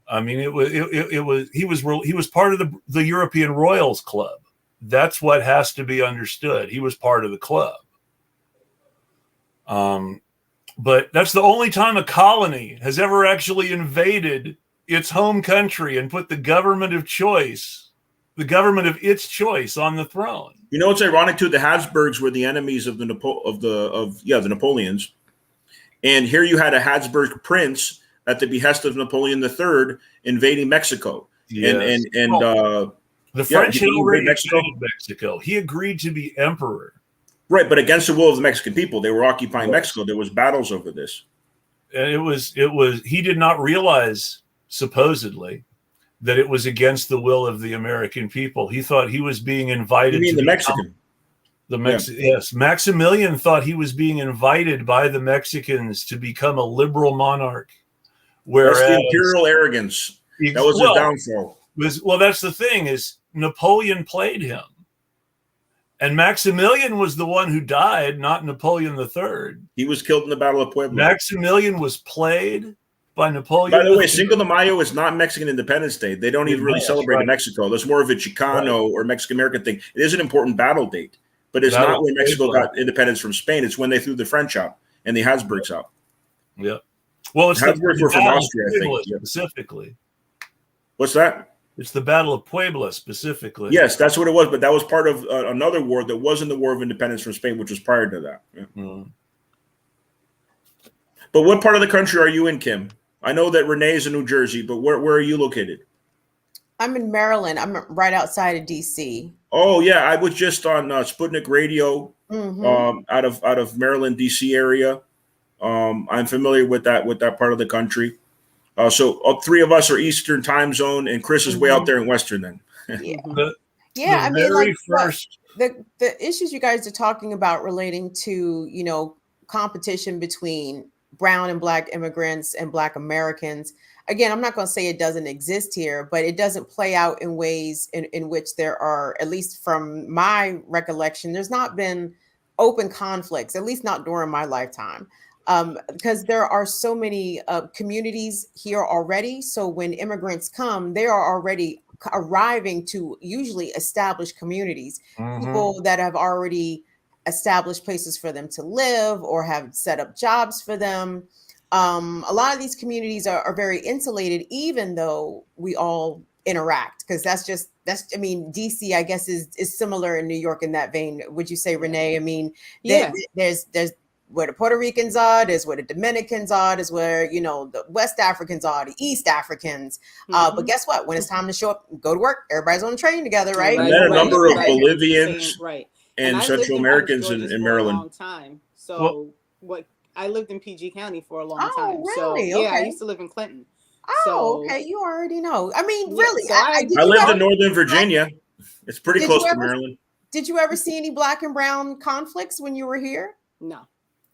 Speaker 1: I mean, he was part of the European Royals Club. That's what has to be understood. He was part of the club. But that's the only time a colony has ever actually invaded its home country and put the government of its choice on the throne.
Speaker 2: You know, it's ironic too. The Habsburgs were the enemies of the Napoleons, and here you had a Habsburg prince at the behest of Napoleon III invading Mexico. Yes.
Speaker 1: The French had already invaded Mexico. He agreed to be emperor.
Speaker 2: Right, but against the will of the Mexican people. They were occupying Mexico. There was battles over this.
Speaker 1: And it was he did not realize, supposedly, that it was against the will of the American people. He thought he was being invited.
Speaker 2: You mean the Mexican?
Speaker 1: Yes. Maximilian thought he was being invited by the Mexicans to become a liberal monarch. Whereas
Speaker 2: that's the imperial arrogance. That was his downfall.
Speaker 1: That's the thing, is Napoleon played him. And Maximilian was the one who died, not Napoleon III.
Speaker 2: He was killed in the Battle of Puebla.
Speaker 1: Maximilian was played by Napoleon.
Speaker 2: By the way, Cinco de Mayo is not Mexican Independence Day. They don't even really celebrate in Mexico. That's more of a Chicano or Mexican-American thing. It is an important battle date, but it's not when Mexico got independence from Spain. It's when they threw the French out and the Habsburgs out.
Speaker 1: Yeah. Well, it's
Speaker 2: Habsburgs were from Austria, I think.
Speaker 1: Specifically.
Speaker 2: What's that?
Speaker 1: It's the Battle of Puebla specifically.
Speaker 2: Yes, that's what it was. But that was part of another war that wasn't the War of Independence from Spain, which was prior to that. Yeah. Mm. But what part of the country are you in, Kim? I know that Renee is in New Jersey, but where are you located?
Speaker 3: I'm in Maryland. I'm right outside of D.C.
Speaker 2: Oh, yeah. I was just on Sputnik Radio out of Maryland, D.C. area. I'm familiar with that part of the country. So three of us are Eastern time zone, and Chris is way out there in Western then.
Speaker 3: Yeah. The issues you guys are talking about relating to, competition between brown and black immigrants and black Americans. Again, I'm not going to say it doesn't exist here, but it doesn't play out in ways in which there are, at least from my recollection, there's not been open conflicts, at least not during my lifetime. Because there are so many communities here already. So when immigrants come, they are already arriving to usually established communities, people that have already established places for them to live or have set up jobs for them. A lot of these communities are very insulated, even though we all interact, because I mean, DC, I guess, is similar in New York in that vein. Would you say, Renee? I mean, there's where the Puerto Ricans are, there's where the Dominicans are, there's where, you know, the West Africans are, the East Africans. But guess what? When it's time to show up, go to work, everybody's on the train together, right?
Speaker 2: And then a number of Bolivians and
Speaker 4: I
Speaker 2: Central Americans in Maryland.
Speaker 4: For a long time. So I lived in PG County for a long time.
Speaker 3: Really?
Speaker 4: So
Speaker 3: okay.
Speaker 4: I used to live in Clinton.
Speaker 3: Okay. You already know. I mean, really.
Speaker 4: So
Speaker 2: I lived in Northern Virginia. It's pretty close to Maryland.
Speaker 3: Did you ever see any Black and brown conflicts when you were here?
Speaker 4: No.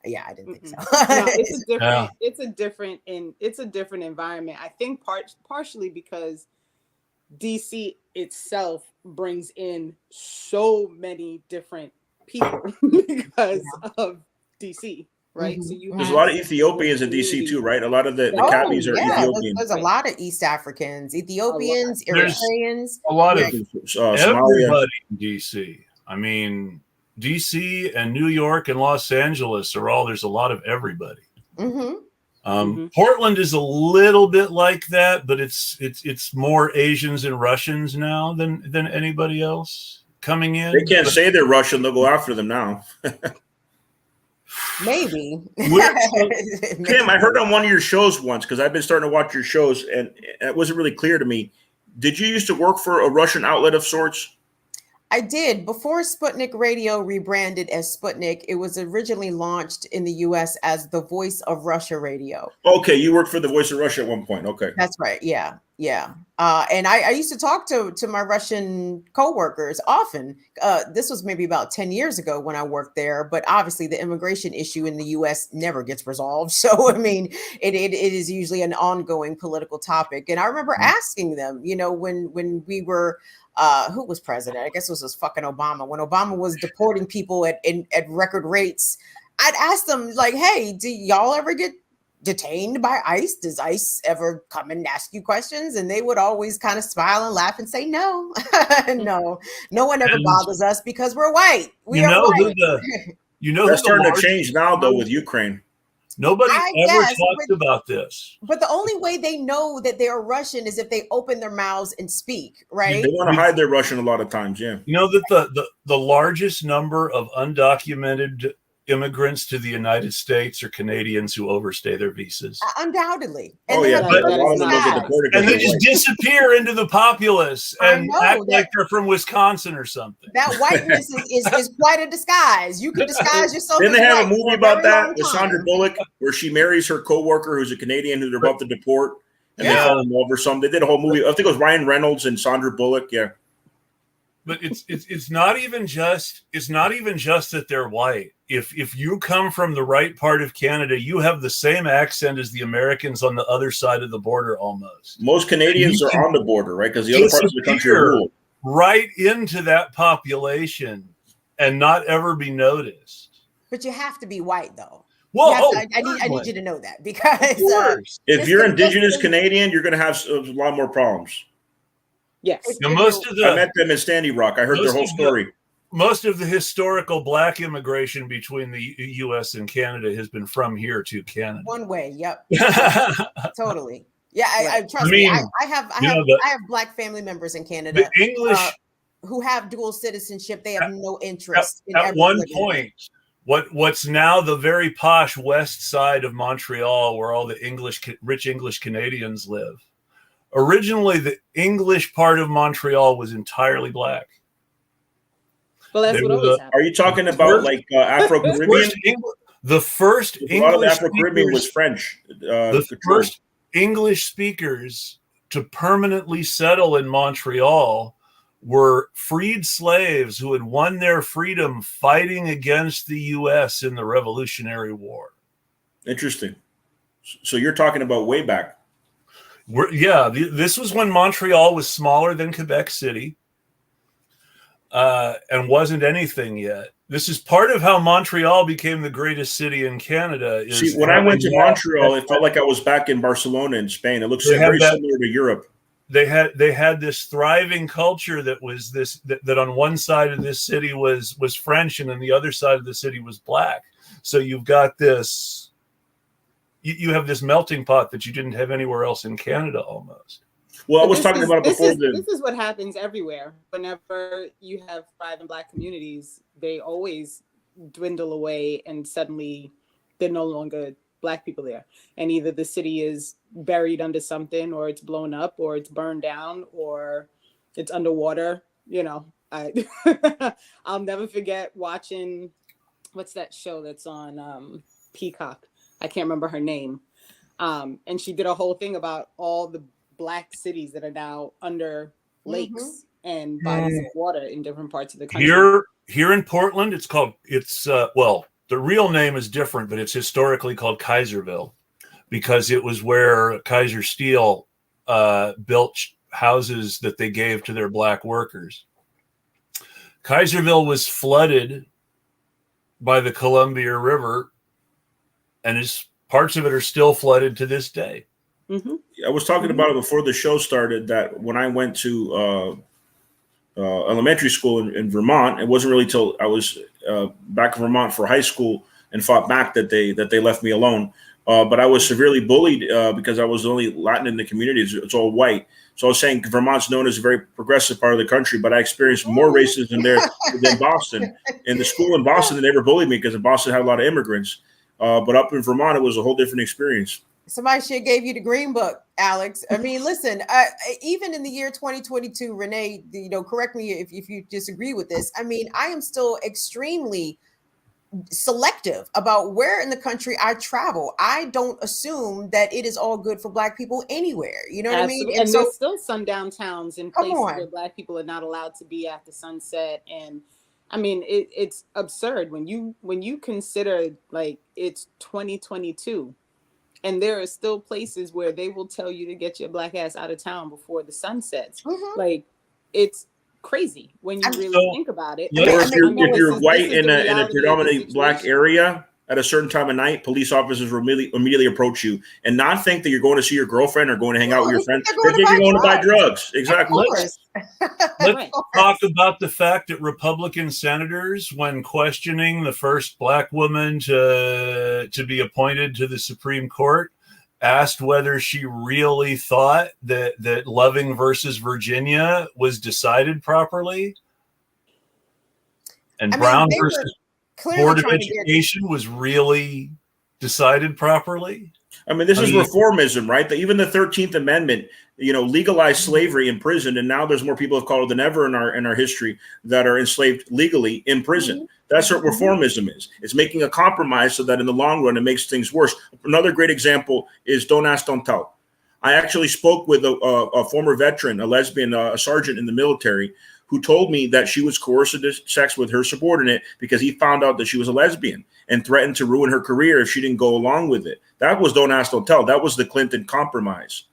Speaker 3: Yeah, I didn't think so.
Speaker 4: No, it's a different environment. I think partially because DC itself brings in so many different people because of DC, right? So
Speaker 2: there's a lot of Ethiopians in DC too, right? A lot of the cabbies are Ethiopian.
Speaker 3: There's a lot of East Africans, Ethiopians, Eritreans.
Speaker 1: A lot of everybody in DC. I mean, DC and New York and Los Angeles there's a lot of everybody. Portland is a little bit like that, but it's more Asians and Russians now than anybody else coming in.
Speaker 2: They can't say they're Russian; they'll go after them now.
Speaker 3: Maybe.
Speaker 2: Kim, I heard on one of your shows once, because I've been starting to watch your shows, and it wasn't really clear to me. Did you used to work for a Russian outlet of sorts?
Speaker 3: I did. Before Sputnik Radio rebranded as Sputnik, it was originally launched in the U.S. as the Voice of Russia Radio.
Speaker 2: Okay, you worked for the Voice of Russia at one point. Okay.
Speaker 3: That's right. Yeah. And I used to talk to my Russian coworkers often. This was maybe about 10 years ago when I worked there, but obviously the immigration issue in the U.S. never gets resolved. So, I mean, it is usually an ongoing political topic. And I remember asking them, you know, when we were who was president? I guess it was fucking Obama. When Obama was deporting people at record rates, I'd ask them, like, hey, do y'all ever get detained by ICE? Does ICE ever come and ask you questions? And they would always kind of smile and laugh and say, no, no one ever bothers us because we're white.
Speaker 2: That's starting to change now, though, with Ukraine.
Speaker 1: Nobody ever talks about this.
Speaker 3: But the only way they know that they're Russian is if they open their mouths and speak, right?
Speaker 2: They want to hide their Russian a lot of times, yeah.
Speaker 1: You know that the largest number of undocumented immigrants to the United States are Canadians who overstay their visas.
Speaker 3: Undoubtedly.
Speaker 2: And they just
Speaker 1: disappear into the populace and act like they're from Wisconsin or something.
Speaker 3: That whiteness is quite a disguise. You can disguise yourself.
Speaker 2: Didn't they have a movie about that with Sandra Bullock where she marries her coworker who's a Canadian who they're about to deport and they fall in love or something? They did a whole movie. I think it was Ryan Reynolds and Sandra Bullock. Yeah.
Speaker 1: But it's not even just that they're white. If you come from the right part of Canada, you have the same accent as the Americans on the other side of the border almost.
Speaker 2: Most Canadians are on the border, right? Because the other parts of the country are rural.
Speaker 1: Right into that population and not ever be noticed.
Speaker 3: But you have to be white, though.
Speaker 1: Well,
Speaker 3: I need you to know that, because
Speaker 2: if you're Indigenous Canadian, you're going to have a lot more problems.
Speaker 4: Yes.
Speaker 1: Now,
Speaker 2: I met them in Standing Rock. I heard their whole story.
Speaker 1: Most of the historical Black immigration between the U.S. and Canada has been from here to Canada.
Speaker 3: One way, yep. Totally. Yeah, I trust me. I have Black family members in Canada.
Speaker 1: The English
Speaker 3: who have dual citizenship. They have no interest
Speaker 1: at one point. What's now the very posh west side of Montreal, where all the rich English Canadians live. Originally, the English part of Montreal was entirely Black.
Speaker 4: Well, that's what always happened.
Speaker 2: Are you talking about Afro-Caribbean?
Speaker 1: The first
Speaker 2: English. A lot of the Afro-Caribbean was French.
Speaker 1: The first English speakers to permanently settle in Montreal were freed slaves who had won their freedom fighting against the U.S. in the Revolutionary War.
Speaker 2: Interesting. So you're talking about way back.
Speaker 1: This was when Montreal was smaller than Quebec City and wasn't anything yet. This is part of how Montreal became the greatest city in Canada.
Speaker 2: When I went to Montreal, it felt like I was back in Barcelona in Spain. It looks very similar to Europe.
Speaker 1: they had this thriving culture that was that on one side of this city was French, and then the other side of the city was black. So you've got this, you have this melting pot that you didn't have anywhere else in Canada almost.
Speaker 2: Well, I was talking about it before.
Speaker 4: This is what happens everywhere. Whenever you have thriving black communities, they always dwindle away, and suddenly they're no longer black people there. And either the city is buried under something, or it's blown up, or it's burned down, or it's underwater. You know, I'll never forget watching, what's that show that's on Peacock? I can't remember her name. And she did a whole thing about all the black cities that are now under lakes and bodies of water in different parts of the country.
Speaker 1: Here in Portland, well, the real name is different, but it's historically called Kaiserville because it was where Kaiser Steel built houses that they gave to their black workers. Kaiserville was flooded by the Columbia River, and parts of it are still flooded to this day.
Speaker 2: I was talking about it before the show started, that when I went to elementary school in Vermont, it wasn't really till I was back in Vermont for high school and fought back that they left me alone. But I was severely bullied because I was the only Latin in the community. It's all white. So I was saying Vermont's known as a very progressive part of the country, but I experienced more racism there than Boston. In the school in Boston, they never bullied me because Boston had a lot of immigrants. But up in Vermont, it was a whole different experience.
Speaker 3: Somebody should have gave you the green book, Alex. I mean, listen, even in the year 2022, Renee, correct me if you disagree with this. I mean, I am still extremely selective about where in the country I travel. I don't assume that it is all good for black people anywhere. You know what I mean?
Speaker 4: And so, there's still sundown towns and places where black people are not allowed to be after sunset. And I mean, it's absurd when you consider like it's 2022. And there are still places where they will tell you to get your black ass out of town before the sun sets. Like, it's crazy when you really think about it.
Speaker 2: Or if you're white in a predominantly black area at a certain time of night, police officers will immediately approach you and not think that you're going to see your girlfriend or going to hang out with your friends. They're going to buy drugs. Exactly.
Speaker 1: Let's talk about the fact that Republican senators, when questioning the first black woman to be appointed to the Supreme Court, asked whether she really thought that Loving versus Virginia was decided properly, and Brown versus Board of Education was really decided properly.
Speaker 2: I mean, this is reformism, right? Even the 13th Amendment, legalized slavery in prison, and now there's more people of color than ever in our history that are enslaved legally in prison. That's what reformism is. It's making a compromise so that in the long run it makes things worse. Another great example is Don't Ask, Don't Tell. I actually spoke with a former veteran, a lesbian, a sergeant in the military, who told me that she was coerced into sex with her subordinate because he found out that she was a lesbian and threatened to ruin her career if she didn't go along with it. That was Don't Ask, Don't Tell. That was the Clinton compromise.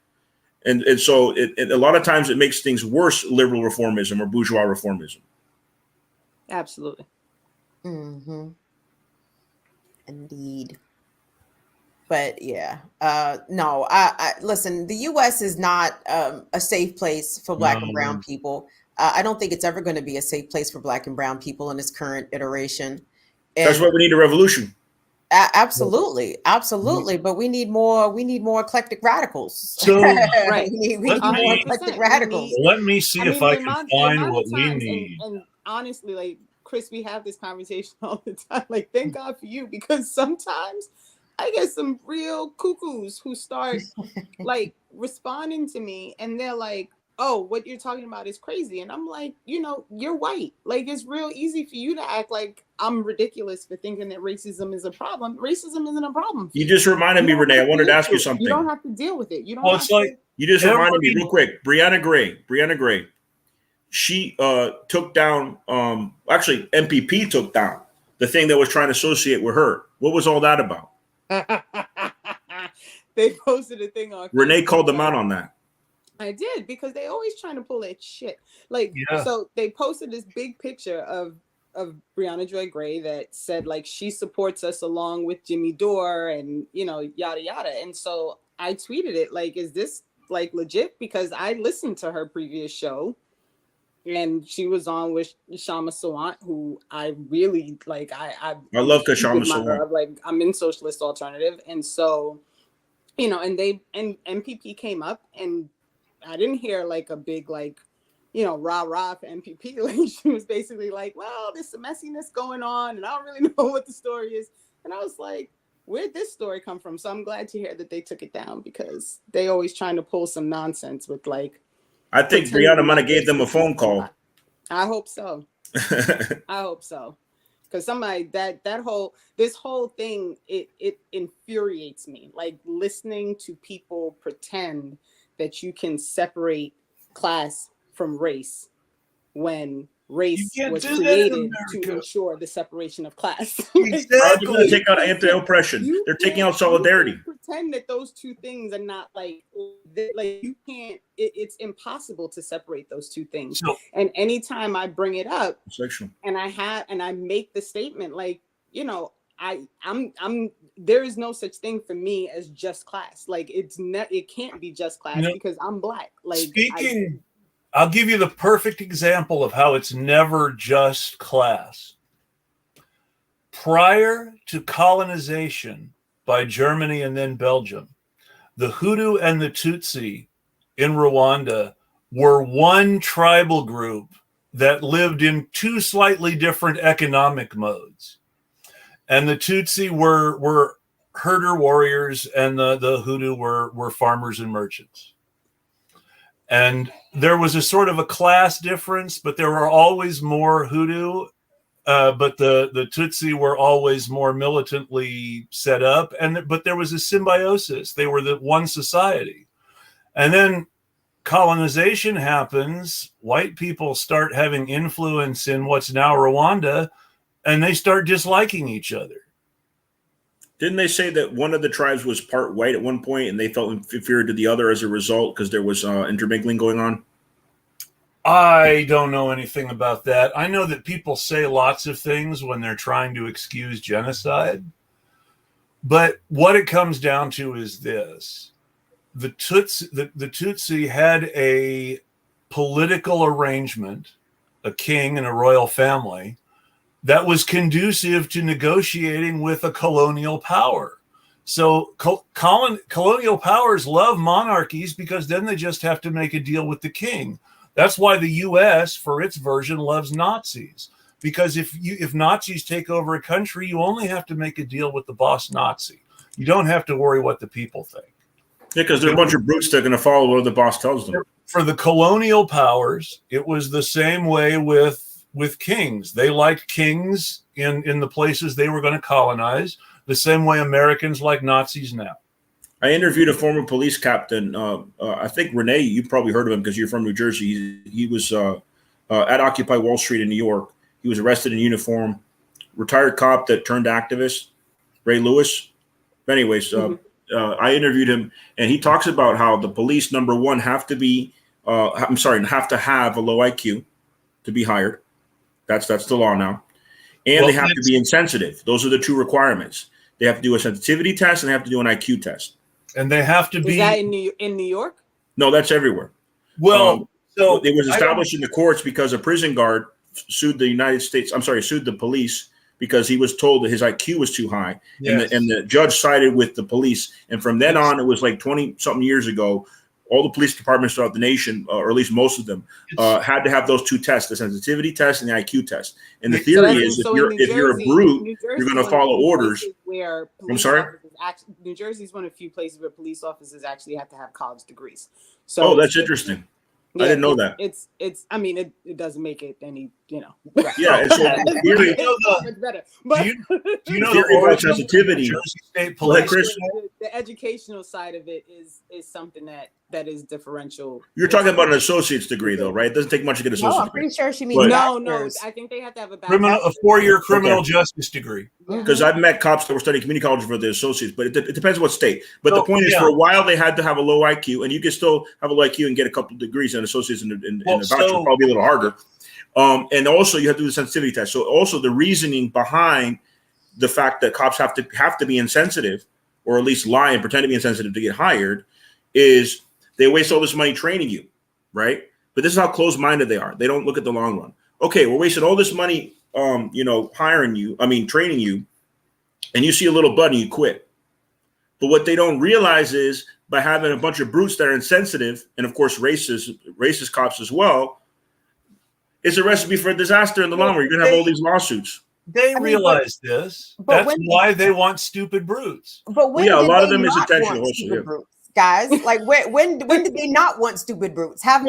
Speaker 2: And so a lot of times it makes things worse, liberal reformism or bourgeois reformism.
Speaker 4: Absolutely.
Speaker 3: Indeed. But yeah, no, I listen, the U.S. is not a safe place for black and brown people. I don't think it's ever going to be a safe place for black and brown people in its current iteration. And
Speaker 2: that's why we need a revolution.
Speaker 3: Absolutely. But we need more eclectic radicals.
Speaker 1: So
Speaker 3: right. we need more eclectic radicals.
Speaker 1: Let me see if I can find what we need.
Speaker 4: And honestly, like Chris, we have this conversation all the time. Like, thank God for you, because sometimes I get some real cuckoos who start like responding to me, and they're like, oh, what you're talking about is crazy. And I'm like, you're white. Like, it's real easy for you to act like I'm ridiculous for thinking that racism is a problem. Racism isn't a problem.
Speaker 2: You just reminded me, Renee, I wanted to ask you something.
Speaker 4: You don't have to deal with it. You don't
Speaker 2: you just reminded me real quick. Brianna Gray. She took down, actually MPP took down the thing that was trying to associate with her. What was all that about?
Speaker 4: They posted a thing on
Speaker 2: Renee called them out on that.
Speaker 4: I did, because they always trying to pull that shit. Like, so they posted this big picture of Brianna Joy Gray that said, like, she supports us along with Jimmy Dore and, yada, yada. And so I tweeted it, like, is this like legit because I listened to her previous show, and she was on with Shama Sawant, who I really like. I
Speaker 2: love Kashama Sawant.
Speaker 4: Like, I'm in socialist alternative, and so, you know, and MPP came up, and I didn't hear like a big like, you know, rah for MPP. Like, she was basically like, well, there's some messiness going on, and I don't really know what the story is. And I was like, where'd this story come from? So I'm glad to hear that they took it down, because they always trying to pull some nonsense with like.
Speaker 2: I think Brianna might have gave them a phone call.
Speaker 4: I hope so. I hope so. Because somebody this whole thing, it infuriates me. Like, listening to people pretend that you can separate class from race when race was created to ensure the separation of class.
Speaker 2: Exactly. How are they going to take out anti-oppression? They're taking out solidarity.
Speaker 4: Pretend that those two things are not like you can't. It's impossible to separate those two things. So, and anytime I bring it up, and I make the statement, like, you know, I'm there is no such thing for me as just class. Like, it can't be just class, because I'm Black. Like,
Speaker 1: I'll give you the perfect example of how it's never just class. Prior to colonization by Germany and then Belgium, the Hutu and the Tutsi in Rwanda were one tribal group that lived in two slightly different economic modes. And the Tutsi were herder warriors, and the Hutu were farmers and merchants. And there was a sort of a class difference, but there were always more Hutu, but the Tutsi were always more militantly set up. But there was a symbiosis. They were the one society. And then colonization happens. White people start having influence in what's now Rwanda, and they start disliking each other.
Speaker 2: Didn't they say that one of the tribes was part white at one point, and they felt inferior to the other as a result because there was intermingling going on?
Speaker 1: I don't know anything about that. I know that people say lots of things when they're trying to excuse genocide. But what it comes down to is this. The Tutsi had a political arrangement, a king and a royal family, that was conducive to negotiating with a colonial power. So colonial powers love monarchies because then they just have to make a deal with the king. That's why the U.S., for its version, loves Nazis. Because if Nazis take over a country, you only have to make a deal with the boss Nazi. You don't have to worry what the people think.
Speaker 2: Yeah, because they're a bunch of brutes that are going to follow what the boss tells them.
Speaker 1: For the colonial powers, it was the same way with kings. They liked kings in the places they were going to colonize, the same way Americans like Nazis now.
Speaker 2: I interviewed a former police captain. I think Renee, you probably heard of him because you're from New Jersey. He was at Occupy Wall Street in New York. He was arrested in uniform, retired cop that turned activist, Ray Lewis. But anyways, I interviewed him, and he talks about how the police, number one, have to have a low IQ to be hired. That's the law now. And they have to be insensitive. Those are the two requirements. They have to do a sensitivity test, and they have to do an IQ test.
Speaker 1: And they have to be.
Speaker 4: Is that in New York?
Speaker 2: No, that's everywhere.
Speaker 1: Well,
Speaker 2: so it was established in the courts because a prison guard sued the police because he was told that his IQ was too high. Yes. And the judge sided with the police. And from then on, it was like 20-something years ago, all the police departments throughout the nation, or at least most of them, had to have those two tests, the sensitivity test and the IQ test. And the theory is if you're a brute, you're going to follow orders. I'm sorry?
Speaker 4: New Jersey is one of the few places where police officers actually have to have college degrees. So
Speaker 2: that's interesting. Yeah, I didn't know that.
Speaker 4: It's. I mean, it doesn't make it any.
Speaker 2: Yeah. It's theory.
Speaker 1: Do you know
Speaker 2: the theory about sensitivity?
Speaker 1: Jersey State Police.
Speaker 4: The educational side of it is something that is differential.
Speaker 2: You're talking about an associate's degree, though, right? It doesn't take much to get an associate's degree.
Speaker 3: I'm pretty sure she means
Speaker 4: no. I think they have to have a
Speaker 1: 4-year criminal justice degree.
Speaker 2: Because I've met cops that were studying community college for the associates, but it depends on what state. But the point is, for a while, they had to have a low IQ, and you can still have a low IQ and get a couple of degrees and associates in the voucher, probably a little harder. And also, you have to do the sensitivity test. So also the reasoning behind the fact that cops have to be insensitive, or at least lie and pretend to be insensitive to get hired, is They waste all this money training you, right? But this is how closed-minded they are. They don't look at the long run. Okay, we're wasting all this money, training you, and you see a little blood and you quit. But what they don't realize is by having a bunch of brutes that are insensitive, and of course racist cops as well, it's a recipe for disaster in the long run. You're going to have all these lawsuits.
Speaker 1: They realize this. That's why they want stupid brutes.
Speaker 3: But when
Speaker 2: a lot of
Speaker 3: they
Speaker 2: them is
Speaker 3: not
Speaker 2: intentional.
Speaker 3: want stupid brutes, guys? Like when did they not want stupid brutes? Have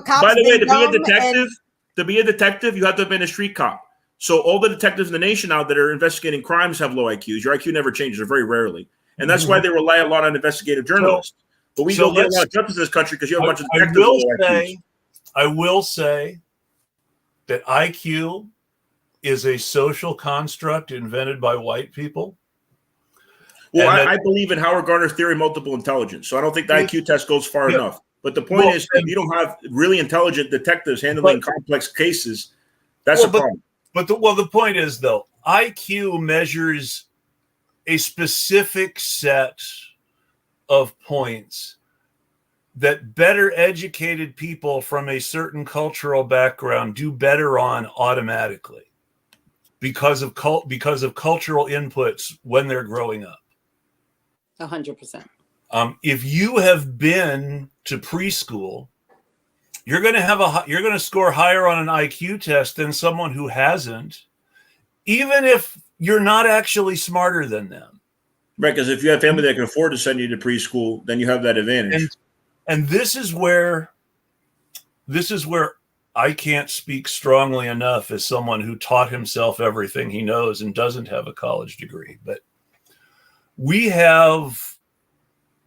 Speaker 3: cops
Speaker 2: by the way, to
Speaker 3: to
Speaker 2: be a detective, you have to have been a street cop. So all the detectives in the nation now that are investigating crimes have low IQs. Your IQ never changes, or very rarely. And that's why they rely a lot on investigative journalists. But we don't get a lot of justice in this country because you have a bunch of detectives with low IQs.
Speaker 1: I will say that IQ is a social construct invented by white people.
Speaker 2: Well, I believe in Howard Gardner's theory of multiple intelligence. So I don't think the IQ test goes far enough. But the point is, if you don't have really intelligent detectives handling complex cases, that's a problem.
Speaker 1: But the point is, though, IQ measures a specific set of points that better educated people from a certain cultural background do better on automatically because of cultural inputs when they're growing up.
Speaker 4: 100%.
Speaker 1: If you have been to preschool, you're going to score higher on an IQ test than someone who hasn't, even if you're not actually smarter than them.
Speaker 2: Right, because if you have family that can afford to send you to preschool, then you have that advantage.
Speaker 1: And this is where I can't speak strongly enough as someone who taught himself everything he knows and doesn't have a college degree. But we have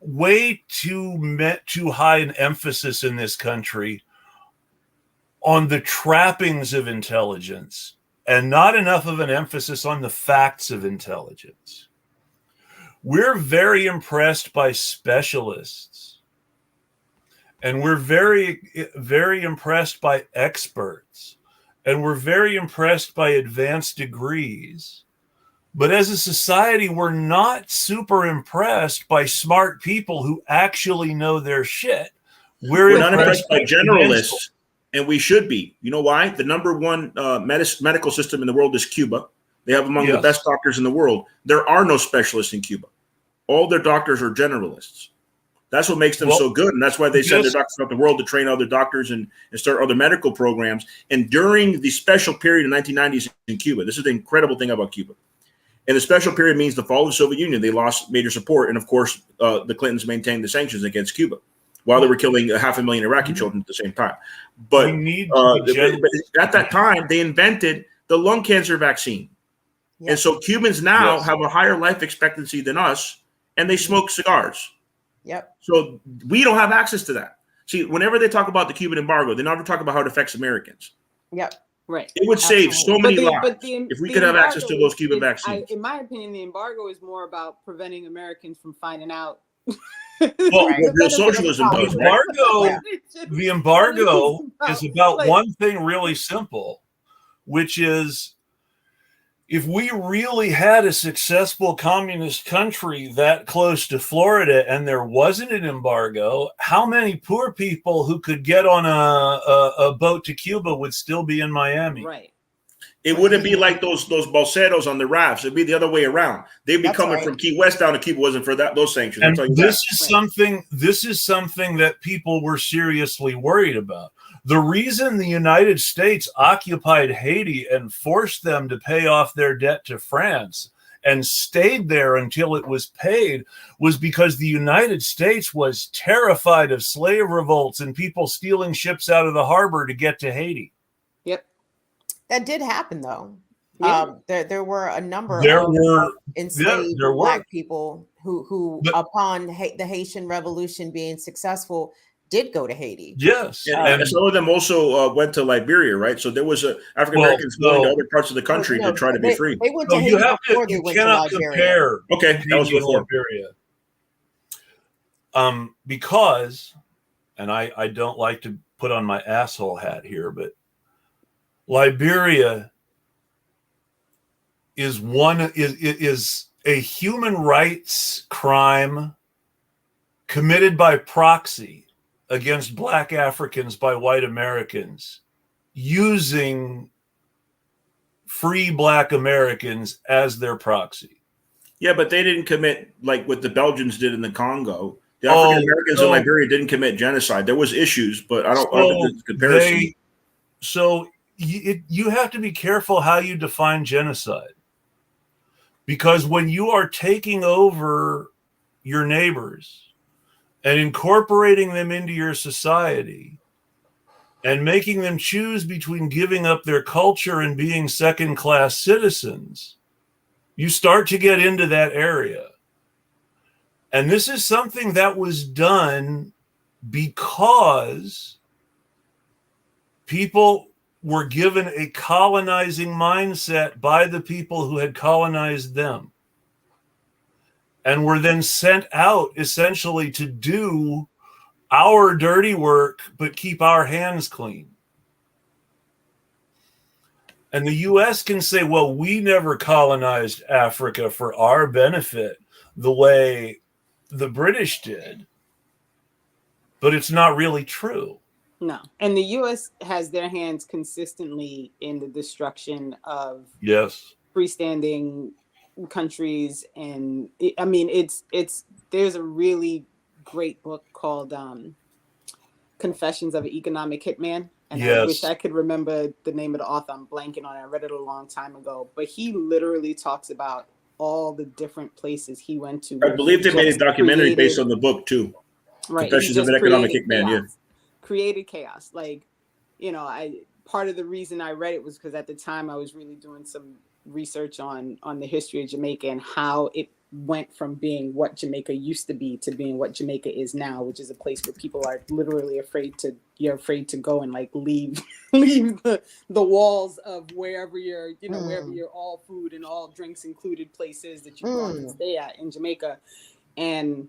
Speaker 1: way too high an emphasis in this country on the trappings of intelligence and not enough of an emphasis on the facts of intelligence. We're very impressed by specialists, and we're very, very impressed by experts, and we're very impressed by advanced degrees. But as a society, we're not super impressed by smart people who actually know their shit. We're
Speaker 2: not impressed by generalists, and we should be. You know why? The number one medical system in the world is Cuba. They have among the best doctors in the world. There are no specialists in Cuba. All their doctors are generalists. That's what makes them so good, and that's why they send their doctors throughout the world to train other doctors and start other medical programs. And during the special period in the 1990s in Cuba, this is the incredible thing about Cuba. And the special period means the fall of the Soviet Union. They lost major support. And, of course, the Clintons maintained the sanctions against Cuba while they were killing 500,000 Iraqi children at the same time. But at that time, they invented the lung cancer vaccine. Yep. And so Cubans now have a higher life expectancy than us, and they smoke cigars.
Speaker 3: Yep.
Speaker 2: So we don't have access to that. See, whenever they talk about the Cuban embargo, they never talk about how it affects Americans.
Speaker 3: Yep.
Speaker 4: Right.
Speaker 2: It would save so many lives if we could have access to those Cuban vaccines.
Speaker 4: In my opinion, the embargo is more about preventing Americans from finding out.
Speaker 2: What real socialism does.
Speaker 1: The embargo is about one thing really simple, which is if we really had a successful communist country that close to Florida and there wasn't an embargo, how many poor people who could get on a boat to Cuba would still be in Miami?
Speaker 4: Right.
Speaker 2: It wouldn't be like those balseros on the rafts. It'd be the other way around. They'd be coming from Key West down to Cuba wasn't for those sanctions.
Speaker 1: And this is something that people were seriously worried about. The reason the United States occupied Haiti and forced them to pay off their debt to France and stayed there until it was paid was because the United States was terrified of slave revolts and people stealing ships out of the harbor to get to Haiti.
Speaker 4: Yep.
Speaker 3: That did happen, though.
Speaker 4: Yeah.
Speaker 3: There were a number of enslaved Black people who upon the Haitian Revolution being successful, did go to Haiti.
Speaker 1: Yes.
Speaker 2: And some of them also went to Liberia, right? So there was African Americans going to other parts of the country to try to be free.
Speaker 3: They went to Haiti before they went to Liberia.
Speaker 2: Okay, that was before
Speaker 1: Liberia. Because, and I don't like to put on my asshole hat here, but Liberia is a human rights crime committed by proxy against black Africans by white Americans using free black Americans as their proxy.
Speaker 2: Yeah, but they didn't commit like what the Belgians did in the Congo. The African Americans in Liberia didn't commit genocide. There was issues, but I don't think the comparison.
Speaker 1: You have to be careful how you define genocide, because when you are taking over your neighbors and incorporating them into your society and making them choose between giving up their culture and being second-class citizens, you start to get into that area. And this is something that was done because people were given a colonizing mindset by the people who had colonized them, and were then sent out essentially to do our dirty work, but keep our hands clean. And the U.S. can say, well, we never colonized Africa for our benefit the way the British did, but it's not really true.
Speaker 4: No. And the U.S. has their hands consistently in the destruction of freestanding countries. And I mean, there's a really great book called Confessions of an Economic Hitman. And I wish I could remember the name of the author. I'm blanking on it. I read it a long time ago. But he literally talks about all the different places he went to.
Speaker 2: I believe they made a documentary based on the book, too.
Speaker 4: Right.
Speaker 2: Confessions of an Economic Hitman,
Speaker 4: created chaos. Like, part of the reason I read it was because at the time I was really doing some research on the history of Jamaica and how it went from being what Jamaica used to be to being what Jamaica is now, which is a place where people are literally afraid to go and like leave the walls of wherever wherever your all food and all drinks included places that you want to stay at in Jamaica. And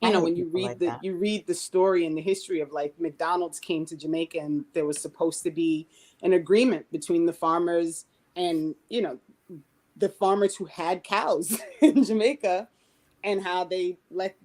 Speaker 4: when you read you read the story and the history of like McDonald's came to Jamaica, and there was supposed to be an agreement between the farmers and the farmers who had cows in Jamaica, and how they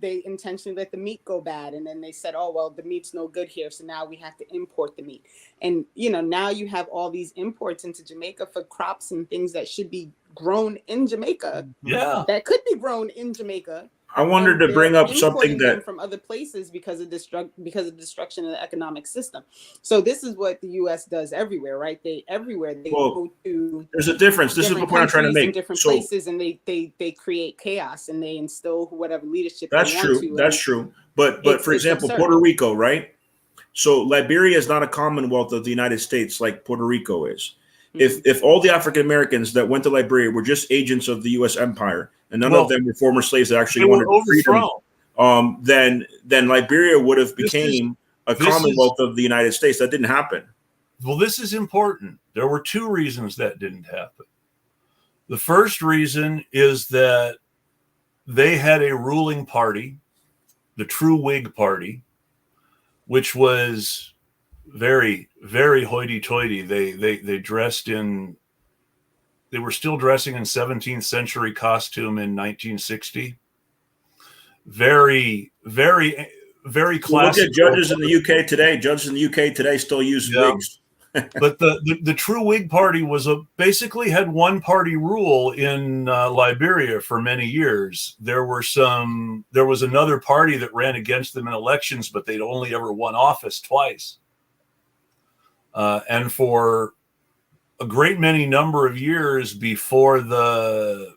Speaker 4: intentionally let the meat go bad, and then they said, oh well, the meat's no good here, so now we have to import the meat. And now you have all these imports into Jamaica for crops and things that should be grown in Jamaica, that could be grown in Jamaica.
Speaker 2: I wanted to bring up something that
Speaker 4: from other places because of destruction of the economic system. So this is what the U.S. does everywhere, right? They go to.
Speaker 2: There's a difference. This is the point I'm trying to make.
Speaker 4: Different places, and they create chaos, and they instill whatever leadership.
Speaker 2: That's
Speaker 4: they
Speaker 2: true.
Speaker 4: Want to.
Speaker 2: That's true. But for example, absurd. Puerto Rico, right? So Liberia is not a commonwealth of the United States like Puerto Rico is. If all the African Americans that went to Liberia were just agents of the U.S. empire, and none of them were former slaves that actually wanted freedom, then Liberia would have became a commonwealth of the United States. That didn't happen.
Speaker 1: Well, this is important. There were two reasons that didn't happen. The first reason is that they had a ruling party, the True Whig Party, which was very, very hoity-toity. They dressed in. They were still dressing in 17th century costume in 1960. Very, very, very classic.
Speaker 2: Look at judges in the UK today. Judges in the UK today still use wigs.
Speaker 1: But the True Whig Party basically had one party rule in Liberia for many years. There was another party that ran against them in elections, but they'd only ever won office twice. And for a great many number of years before the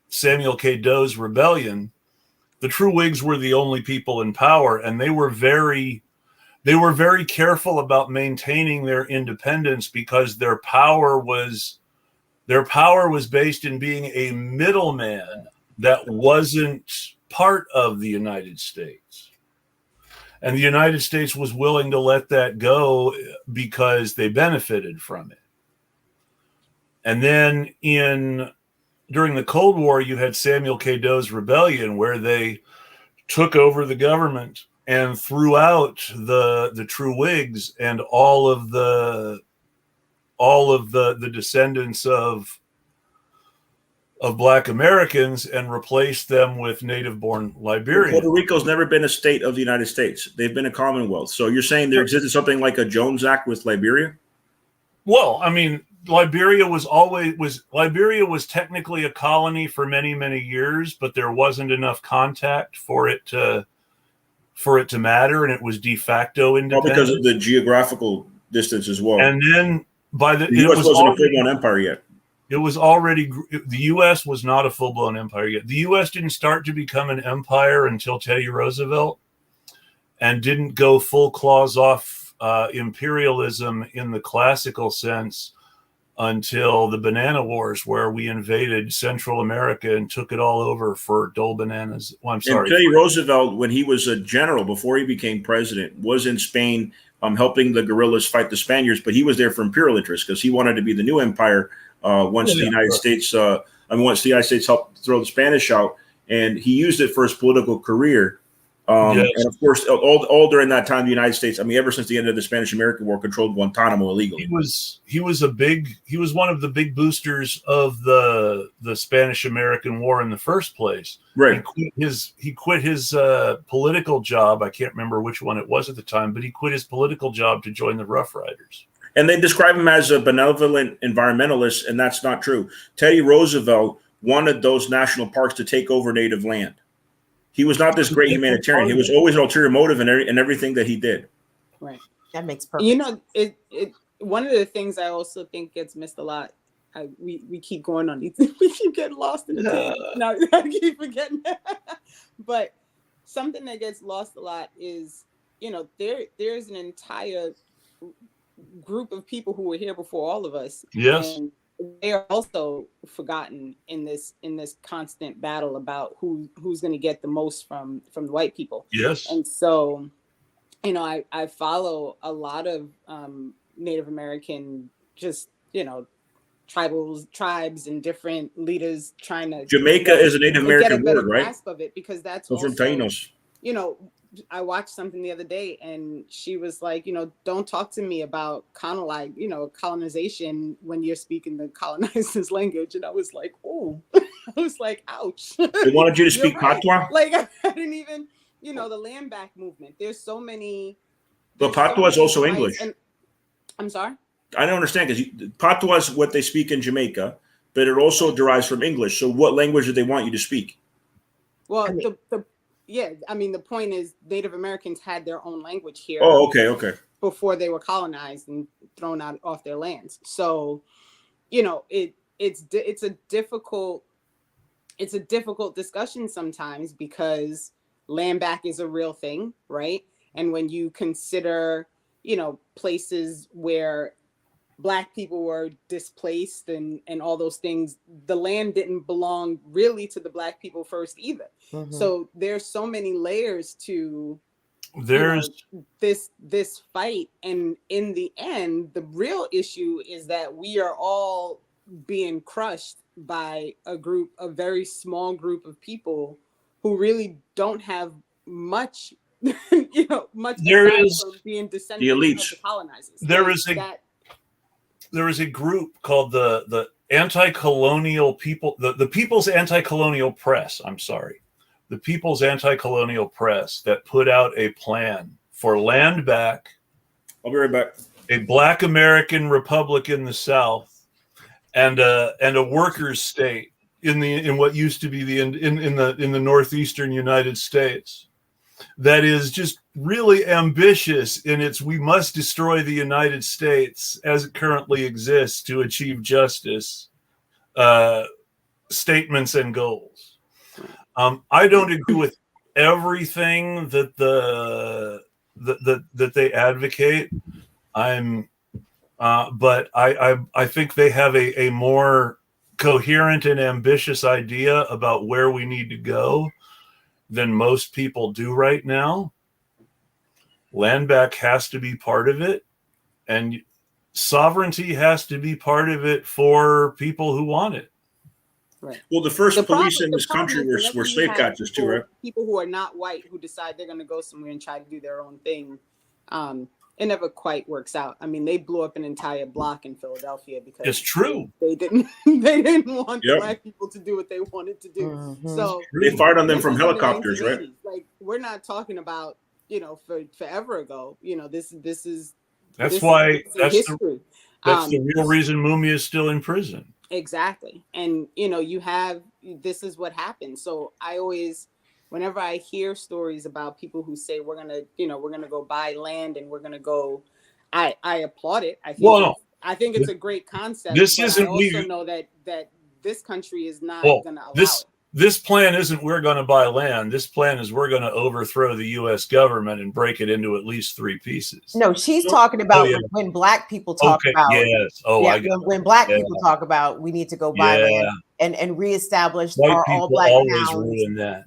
Speaker 1: Samuel K. Doe's rebellion, the True Whigs were the only people in power, and they were very careful about maintaining their independence because their power was based in being a middleman that wasn't part of the United States. And the United States was willing to let that go because they benefited from it. And then during the Cold War, you had Samuel K. Doe's rebellion, where they took over the government and threw out the True Whigs and all of the descendants of of Black Americans and replaced them with native-born Liberians.
Speaker 2: Puerto Rico's never been a state of the United States. They've been a commonwealth. So you're saying there existed something like a Jones Act with Liberia?
Speaker 1: Well, I mean, Liberia was technically a colony for many, many years, but there wasn't enough contact for it to matter, and it was de facto independent.
Speaker 2: Well, because of the geographical distance as well.
Speaker 1: And then the
Speaker 2: U.S. wasn't a full-blown empire yet.
Speaker 1: It was already, the U.S. was not a full-blown empire yet. The U.S. didn't start to become an empire until Teddy Roosevelt, and didn't go full claws off imperialism in the classical sense until the Banana Wars, where we invaded Central America and took it all over for dole bananas. Well, I'm sorry.
Speaker 2: And Teddy Roosevelt, when he was a general, before he became president, was in Spain helping the guerrillas fight the Spaniards, but he was there for imperial interests because he wanted to be the new empire once the United States helped throw the Spanish out, and he used it for his political career. And of course, all during that time, the United States, I mean, ever since the end of the Spanish-American War, controlled Guantanamo illegally.
Speaker 1: He was one of the big boosters of the Spanish-American War in the first place.
Speaker 2: Right.
Speaker 1: He quit his political job. I can't remember which one it was at the time, but he quit his political job to join the Rough Riders. And
Speaker 2: they describe him as a benevolent environmentalist, and that's not true. Teddy Roosevelt wanted those national parks to take over native land. He was not this great humanitarian. He was always an ulterior motive in everything that he did.
Speaker 4: Right.
Speaker 3: That makes perfect
Speaker 4: sense. It one of the things I also think gets missed a lot. We keep going on these. We keep getting lost in the now. I keep forgetting. But something that gets lost a lot is, there's an entire group of people who were here before all of us.
Speaker 1: Yes.
Speaker 4: And they are also forgotten in this constant battle about who's going to get the most from the white people.
Speaker 1: Yes.
Speaker 4: And so, I follow a lot of Native American, tribes and different leaders trying to.
Speaker 2: Jamaica is a Native American word, right?
Speaker 4: Grasp of it, because that's
Speaker 2: also from Taínos.
Speaker 4: I watched something the other day, and she was like, don't talk to me about colonization when you're speaking the colonizers' language. And I was like, oh, I was like, ouch.
Speaker 2: They wanted you to speak Patois?
Speaker 4: Like, I didn't even, the land back movement. There's so many.
Speaker 2: But Patois is also English.
Speaker 4: And, I'm sorry?
Speaker 2: I don't understand, because Patois is what they speak in Jamaica, but it also derives from English. So what language do they want you to speak?
Speaker 4: Well, the point is Native Americans had their own language here.
Speaker 2: Oh, okay.
Speaker 4: Before they were colonized and thrown out off their lands. So, it's a difficult discussion sometimes, because land back is a real thing, right? And when you consider, places where Black people were displaced and all those things, the land didn't belong really to the Black people first either. Mm-hmm. So there's so many layers to this fight. And in the end, the real issue is that we are all being crushed by a very small group of people who really don't have much, much from being descendants
Speaker 2: the elites.
Speaker 4: Of the colonizers.
Speaker 1: There is a group called the Anti-Colonial People, the People's Anti-Colonial Press. I'm sorry. The People's Anti-Colonial Press that put out a plan for land back.
Speaker 2: I'll be right back.
Speaker 1: A Black American Republic in the South, and a workers' state in what used to be in the northeastern United States. That is just really ambitious in its we must destroy the United States as it currently exists to achieve justice statements and goals. I don't agree with everything that that they advocate. But I think they have a more coherent and ambitious idea about where we need to go than most people do right now. Land back has to be part of it, and sovereignty has to be part of it for people who want it.
Speaker 4: Right.
Speaker 2: Well, the first police in this country were slave catchers too, right?
Speaker 4: People who are not white who decide they're going to go somewhere and try to do their own thing. quite works out. I mean, they blew up an entire block in Philadelphia because
Speaker 1: it's true.
Speaker 4: They didn't want Black people to do what they wanted to do.
Speaker 3: Mm-hmm.
Speaker 4: So
Speaker 2: they fired on them from helicopters, right?
Speaker 4: Like, we're not talking about, for forever ago. This is
Speaker 1: history. That's the real reason Mumia is still in prison.
Speaker 4: Exactly. And this is what happened. So I always, whenever I hear stories about people who say we're gonna go buy land and we're gonna go, I applaud it. I think it's a great concept. I also know that this country is not gonna allow it.
Speaker 1: This plan isn't we're going to buy land. This plan is we're going to overthrow the U.S. government and break it into at least 3 pieces.
Speaker 3: No, she's talking about when Black people talk about.
Speaker 1: Yes.
Speaker 3: When Black people talk about we need to go buy land and reestablish our all Black towns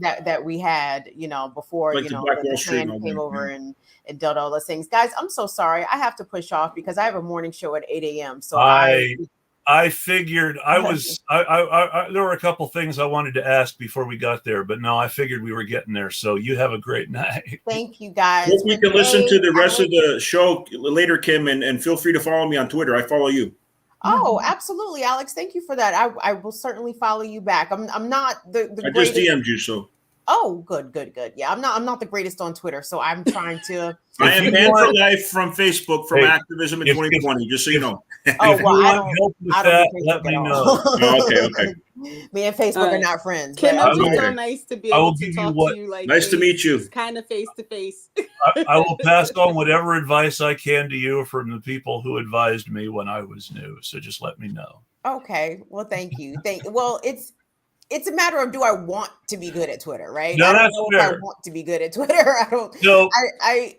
Speaker 3: that we had, before like the Klan came over and did all those things. Guys, I'm so sorry. I have to push off because I have a morning show at 8 a.m. So
Speaker 1: I figured there were a couple things I wanted to ask before we got there, but no, I figured we were getting there. So you have a great night.
Speaker 3: Thank you, guys.
Speaker 2: Hope we can listen to the rest of the show later, Kim, and feel free to follow me on Twitter. I follow you.
Speaker 3: Oh, absolutely, Alex. Thank you for that. I will certainly follow you back. I'm not the
Speaker 2: I
Speaker 3: greatest.
Speaker 2: just DM'd you, so.
Speaker 3: Oh, good. Yeah, I'm not the greatest on Twitter, so I'm trying to.
Speaker 2: I am banned for life from Facebook from activism in 2020. Just so you know.
Speaker 3: Oh well, I don't
Speaker 1: let me know.
Speaker 2: Okay.
Speaker 3: Me and Facebook are not friends.
Speaker 4: Kim, it's so nice to be able to talk to you. Like,
Speaker 2: nice to meet you.
Speaker 4: Kind of face to face.
Speaker 1: I will pass on whatever advice I can to you from the people who advised me when I was new. So just let me know.
Speaker 3: Okay. Well, thank you. Well, it's a matter of, do I want to be good at Twitter, right?
Speaker 1: No,
Speaker 3: I don't
Speaker 1: that's
Speaker 3: know
Speaker 1: fair.
Speaker 3: if I want to be good at Twitter. I don't.
Speaker 1: No.
Speaker 3: I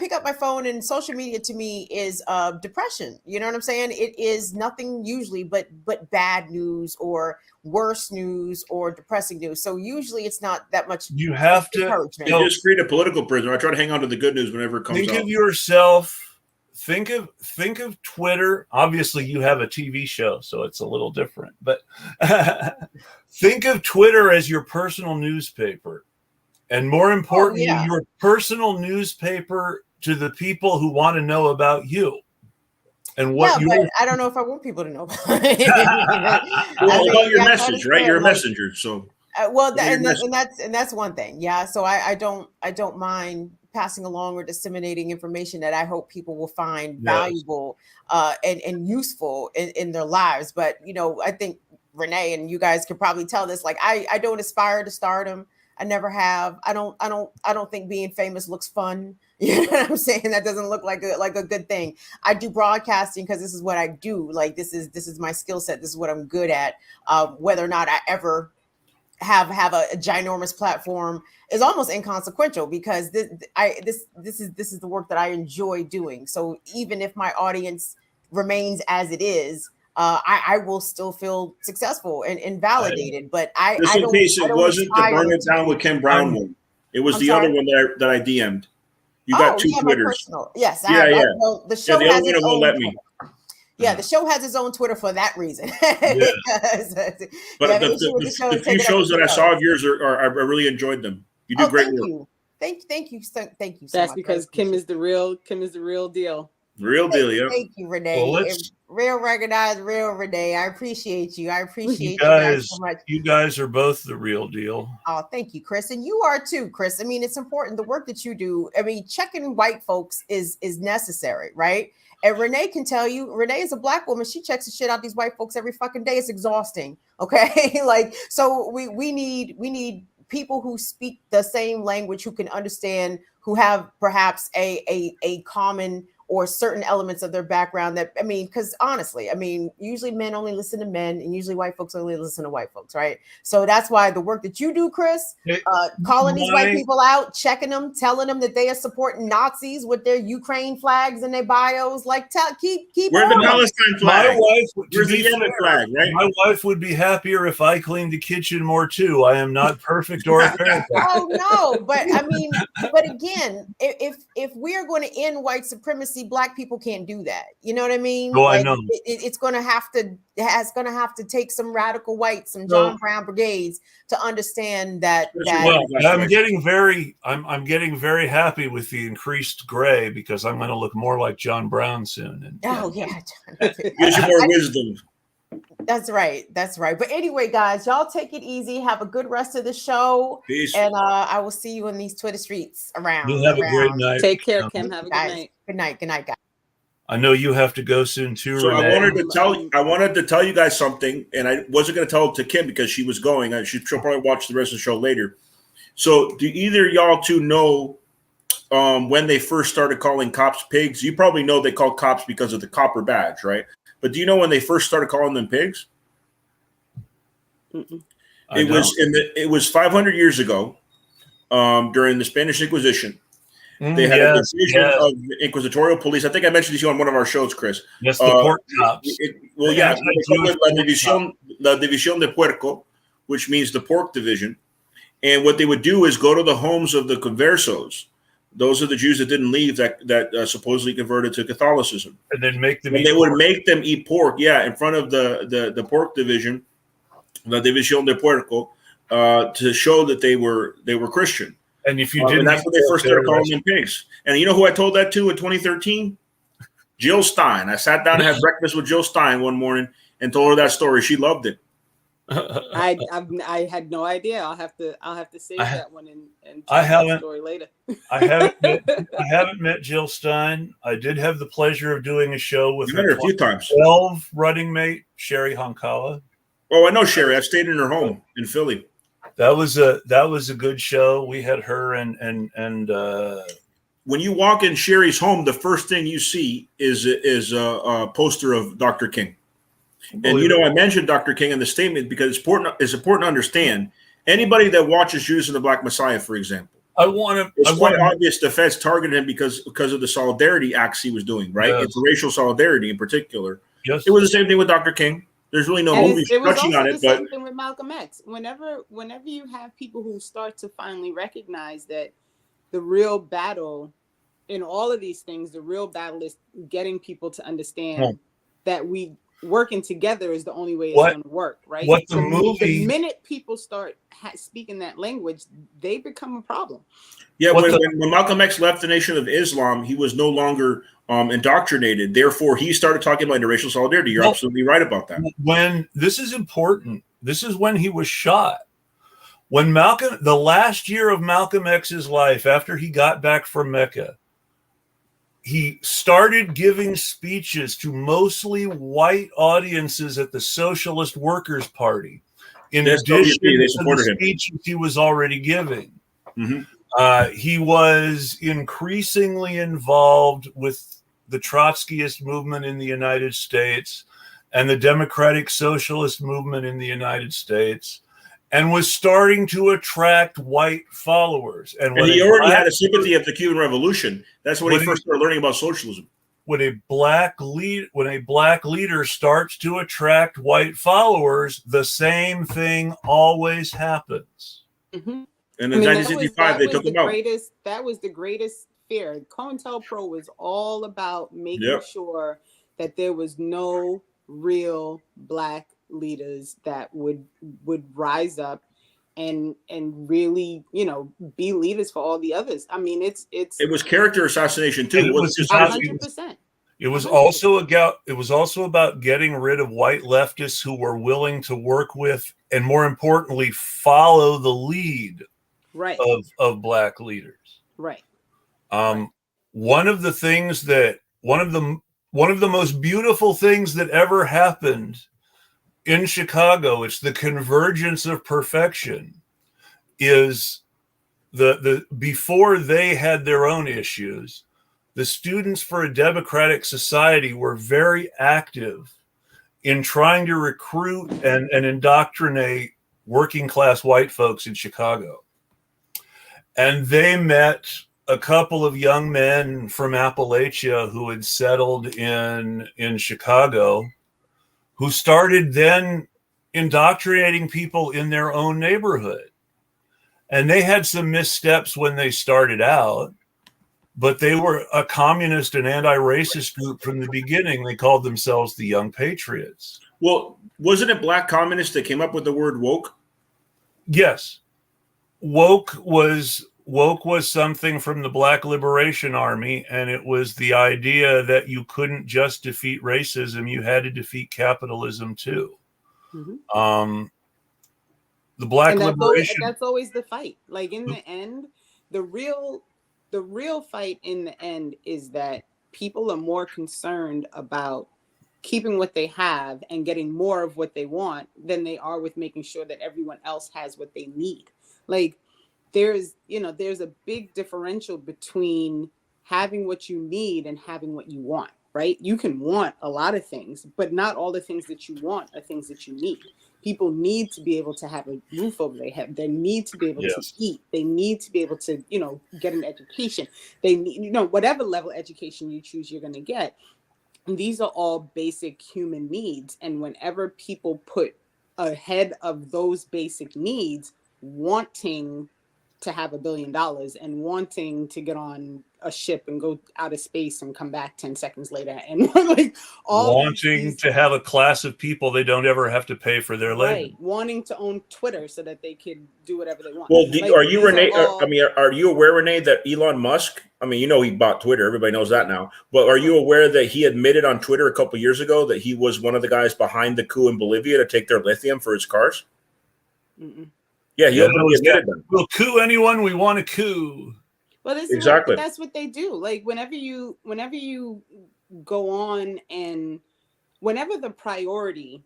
Speaker 3: pick up my phone, and social media to me is depression. You know what I'm saying? It is nothing usually but bad news or worse news or depressing news. So usually it's not that much.
Speaker 1: You have to.
Speaker 2: You just create a political prisoner. I try to hang on to the good news whenever it comes out.
Speaker 1: Think of yourself. Think of Twitter. Obviously, you have a TV show, so it's a little different. But think of Twitter as your personal newspaper, and more importantly, your personal newspaper to the people who want to know about you. And what
Speaker 3: but I don't know if I want people to know about it.
Speaker 2: About your message, right? You're a messenger, so.
Speaker 3: That's one thing. Yeah, so I don't mind passing along or disseminating information that I hope people will find valuable and useful in their lives. But I think Renee and you guys could probably tell this. Like I don't aspire to stardom. I never have. I don't think being famous looks fun. You know what I'm saying? That doesn't look like a good thing. I do broadcasting because this is what I do. Like this is my skill set. This is what I'm good at. Whether or not I ever have a ginormous platform is almost inconsequential because this is the work that I enjoy doing. So even if my audience remains as it is, I will still feel successful and validated. But
Speaker 2: just in case it wasn't the Burn It Down with Kim Brown one. It was the other one that I DM'd. You got two Twitters.
Speaker 3: Yes.
Speaker 2: Well,
Speaker 3: the show
Speaker 2: the
Speaker 3: has
Speaker 2: other one won't let me.
Speaker 3: Yeah, the show has its own Twitter for that reason.
Speaker 2: But the few shows that I saw of yours I really enjoyed them. You do great work.
Speaker 3: Thank you so
Speaker 4: That's much. Because Kim is the real deal.
Speaker 2: Real deal, yeah.
Speaker 3: Thank you, Renee. Real recognized, real Renee. I appreciate you. I appreciate you guys so much.
Speaker 1: You guys are both the real deal.
Speaker 3: Oh, thank you, Chris. And you are too, Chris. I mean, it's important. The work that you do, I mean, checking white folks is necessary, right? And Renee can tell you, Renee is a Black woman. She checks the shit out these white folks every fucking day. It's exhausting. Okay. So we need people who speak the same language, who can understand, who have perhaps a common or certain elements of their background that, I mean, because honestly, I mean, usually men only listen to men and usually white folks only listen to white folks, right? So that's why the work that you do, Chris, calling these white people out, checking them, telling them that they are supporting Nazis with their Ukraine flags in their bios, like keep
Speaker 2: Where's the Palestine flag?
Speaker 1: Where's the Yemen flag, right? My wife would be happier if I cleaned the kitchen more too. I am not perfect or perfect.
Speaker 3: Oh no, but I mean, but again, if we are going to end white supremacy see, Black people can't do that. You know what I mean?
Speaker 1: Oh,
Speaker 3: like,
Speaker 1: I know.
Speaker 3: It's going to have to take some radical whites, some John Brown brigades to understand that.
Speaker 1: Well, I'm getting very happy with the increased gray because I'm going to look more like John Brown soon. And,
Speaker 2: gives you more wisdom.
Speaker 3: That's right. But anyway, guys, y'all take it easy. Have a good rest of the show.
Speaker 2: Peace.
Speaker 3: And I will see you in these Twitter streets around.
Speaker 1: You'll have a great night.
Speaker 4: Take care, Kim. Have a good night.
Speaker 3: Good night, guys.
Speaker 1: I know you have to go soon too,
Speaker 2: so
Speaker 1: Renee.
Speaker 2: I wanted to tell you guys something, and I wasn't going to tell it to Kim because she was going. She'll probably watch the rest of the show later. So do either y'all two know when they first started calling cops pigs? You probably know they called cops because of the copper badge, right? But do you know when they first started calling them pigs? It was 500 years ago, during the Spanish Inquisition. They had a division of the inquisitorial police. I think I mentioned this on one of our shows, Chris.
Speaker 1: Yes, the pork chops.
Speaker 2: They call it La División de Puerco, which means the pork division. And what they would do is go to the homes of the conversos. Those are the Jews that didn't leave that supposedly converted to Catholicism.
Speaker 1: And then make them
Speaker 2: would make them eat pork, in front of the pork division, La División de Puerco, to show that they were Christian.
Speaker 1: And if you didn't,
Speaker 2: and that's when they first started calling them pigs. And you know who I told that to in 2013? Jill Stein. I sat down and had breakfast with Jill Stein one morning and told her that story. She loved it.
Speaker 4: I had no idea. I'll have to save that one and
Speaker 1: tell
Speaker 4: that story later.
Speaker 1: I haven't met Jill Stein. I did have the pleasure of doing a show with
Speaker 2: her a few times.
Speaker 1: 12 running mate Sherry Honkala.
Speaker 2: Oh, I know Sherry. I stayed in her home in Philly.
Speaker 1: That was a good show. We had her and
Speaker 2: when you walk in Sherry's home, the first thing you see is a poster of Dr. King. And I mentioned Dr. King in the statement because it's important to understand anybody that watches Judas and the Black Messiah, for example. It's quite obvious the feds targeted him because of the solidarity acts he was doing, right? Yes. It's racial solidarity in particular.
Speaker 1: Yes.
Speaker 2: It was the same thing with Dr. King. There's really no movies touching on it.
Speaker 4: It was also the same thing with Malcolm X. Whenever you have people who start to finally recognize that the real battle in all of these things, the real battle is getting people to understand that working together is the only way it's going to work, right? The minute people start speaking that language, they become a problem.
Speaker 2: Yeah, when Malcolm X left the Nation of Islam, he was no longer indoctrinated. Therefore, he started talking about interracial solidarity. You're absolutely right about that.
Speaker 1: When this is important, this is when he was shot. When the last year of Malcolm X's life, after he got back from Mecca, he started giving speeches to mostly white audiences at the Socialist Workers' Party, in addition to the speeches he was already giving.
Speaker 2: Mm-hmm.
Speaker 1: He was increasingly involved with the Trotskyist movement in the United States and the Democratic Socialist movement in the United States, and was starting to attract white followers. And
Speaker 2: he already had a sympathy of the Cuban Revolution. That's when he first started learning about socialism.
Speaker 1: When a black leader starts to attract white followers, the same thing always happens.
Speaker 4: Mm-hmm.
Speaker 2: And in 1965, they took him out.
Speaker 4: That was the greatest fear. COINTELPRO was all about making sure that there was no real black leaders that would rise up and really, be leaders for all the others. I mean, it
Speaker 2: was character assassination too.
Speaker 1: It was just 100%. It was also about getting rid of white leftists who were willing to work with and, more importantly, follow the lead of black leaders.
Speaker 4: Right.
Speaker 1: One of the most beautiful things that ever happened in Chicago, it's the convergence of perfection, is before they had their own issues, the Students for a Democratic Society were very active in trying to recruit and indoctrinate working class white folks in Chicago. And they met a couple of young men from Appalachia who had settled in Chicago, who started then indoctrinating people in their own neighborhood. And they had some missteps when they started out, but they were a communist and anti-racist group from the beginning. They called themselves the Young Patriots.
Speaker 2: Well, wasn't it black communists that came up with the word woke?
Speaker 1: Yes. Woke was something from the Black Liberation Army, and it was the idea that you couldn't just defeat racism, you had to defeat capitalism too. Mm-hmm. The Black Liberation...
Speaker 4: that's always the fight. Like in the end, the real fight in the end is that people are more concerned about keeping what they have and getting more of what they want than they are with making sure that everyone else has what they need. Like there's a big differential between having what you need and having what you want, right? You can want a lot of things, but not all the things that you want are things that you need. People need to be able to have a roof over their head. They need to be able to eat. They need to be able to, get an education. They need, whatever level of education you choose, you're going to get. And these are all basic human needs. And whenever people put ahead of those basic needs, wanting to have $1 billion and wanting to get on a ship and go out of space and come back 10 seconds later, and like all
Speaker 1: wanting to have a class of people they don't ever have to pay for their labor.
Speaker 4: Right. Wanting to own Twitter so that they could do whatever they want.
Speaker 2: Well, are you, Renee? Are you aware, Renee, that Elon Musk, he bought Twitter. Everybody knows that now. But are you aware that he admitted on Twitter a couple of years ago that he was one of the guys behind the coup in Bolivia to take their lithium for his cars?
Speaker 4: Mm-mm.
Speaker 2: Yeah, he openly admitted that.
Speaker 1: We'll coup anyone we want to coup.
Speaker 4: Well, this is exactly. That's what they do. Like whenever you go on, and whenever the priority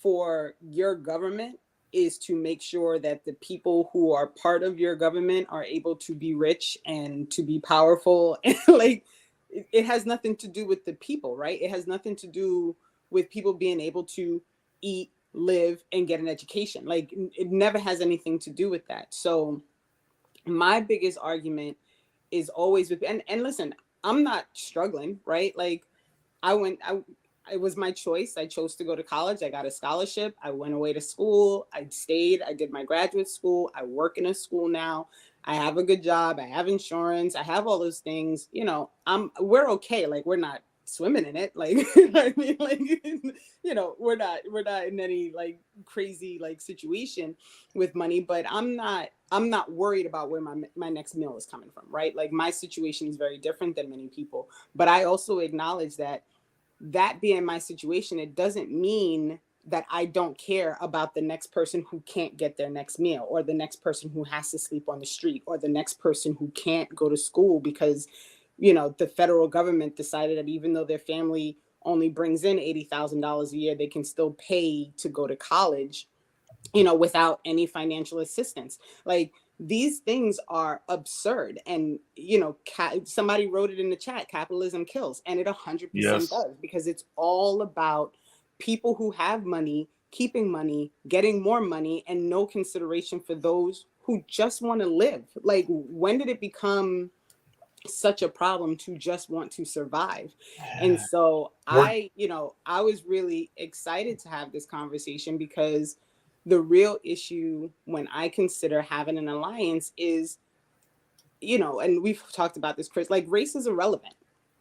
Speaker 4: for your government is to make sure that the people who are part of your government are able to be rich and to be powerful, and like it has nothing to do with the people, right? It has nothing to do with people being able to eat, live, and get an education. Like it never has anything to do with that. So my biggest argument is always with, and listen, I'm not struggling, right? Like it was my choice. I chose to go to college. I got a scholarship. I went away to school. I stayed. I did my graduate school. I work in a school now. I have a good job. I have insurance. I have all those things. We're okay. Like we're not swimming in it. Like, I mean, like, we're not in any like crazy like situation with money, but I'm not worried about where my next meal is coming from, right? Like my situation is very different than many people, but I also acknowledge that being my situation, it doesn't mean that I don't care about the next person who can't get their next meal, or the next person who has to sleep on the street, or the next person who can't go to school because, the federal government decided that even though their family only brings in $80,000 a year, they can still pay to go to college, without any financial assistance. Like these things are absurd. And, somebody wrote it in the chat, capitalism kills, and it 100% does, because it's all about people who have money, keeping money, getting more money, and no consideration for those who just want to live. Like, when did it become such a problem to just want to survive? And so I was really excited to have this conversation, because the real issue when I consider having an alliance is, and we've talked about this, Chris, like race is irrelevant,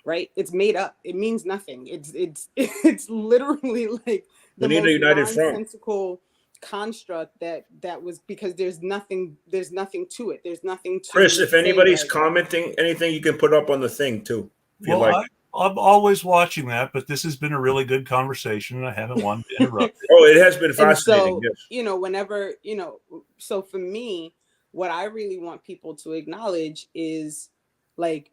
Speaker 4: right? It's made up. It means nothing. It's literally like the most nonsensical construct that was, because there's nothing to it. There's nothing to
Speaker 2: Chris, if anybody's commenting anything, you can put up on the thing too.
Speaker 1: I'm always watching that, but this has been a really good conversation, and I haven't wanted to interrupt.
Speaker 2: It has been fascinating.
Speaker 4: So, whenever, so for me, what I really want people to acknowledge is like,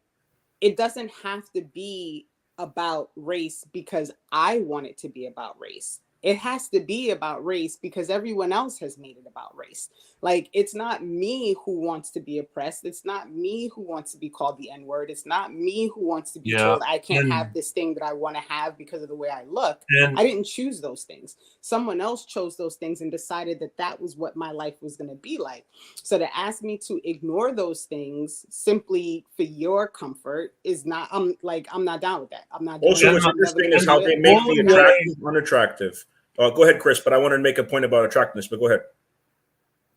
Speaker 4: it doesn't have to be about race because I want it to be about race. It has to be about race because everyone else has made it about race. Like, it's not me who wants to be oppressed. It's not me who wants to be called the N-word. It's not me who wants to be told I can't have this thing that I want to have because of the way I look. I didn't choose those things. Someone else chose those things and decided that was what my life was going to be like. So to ask me to ignore those things simply for your comfort is not, I'm not down with that. I'm not doing
Speaker 2: Also, what's interesting is how they make the attractive unattractive. Go ahead, Chris, but I wanted to make a point about attractiveness, but go ahead.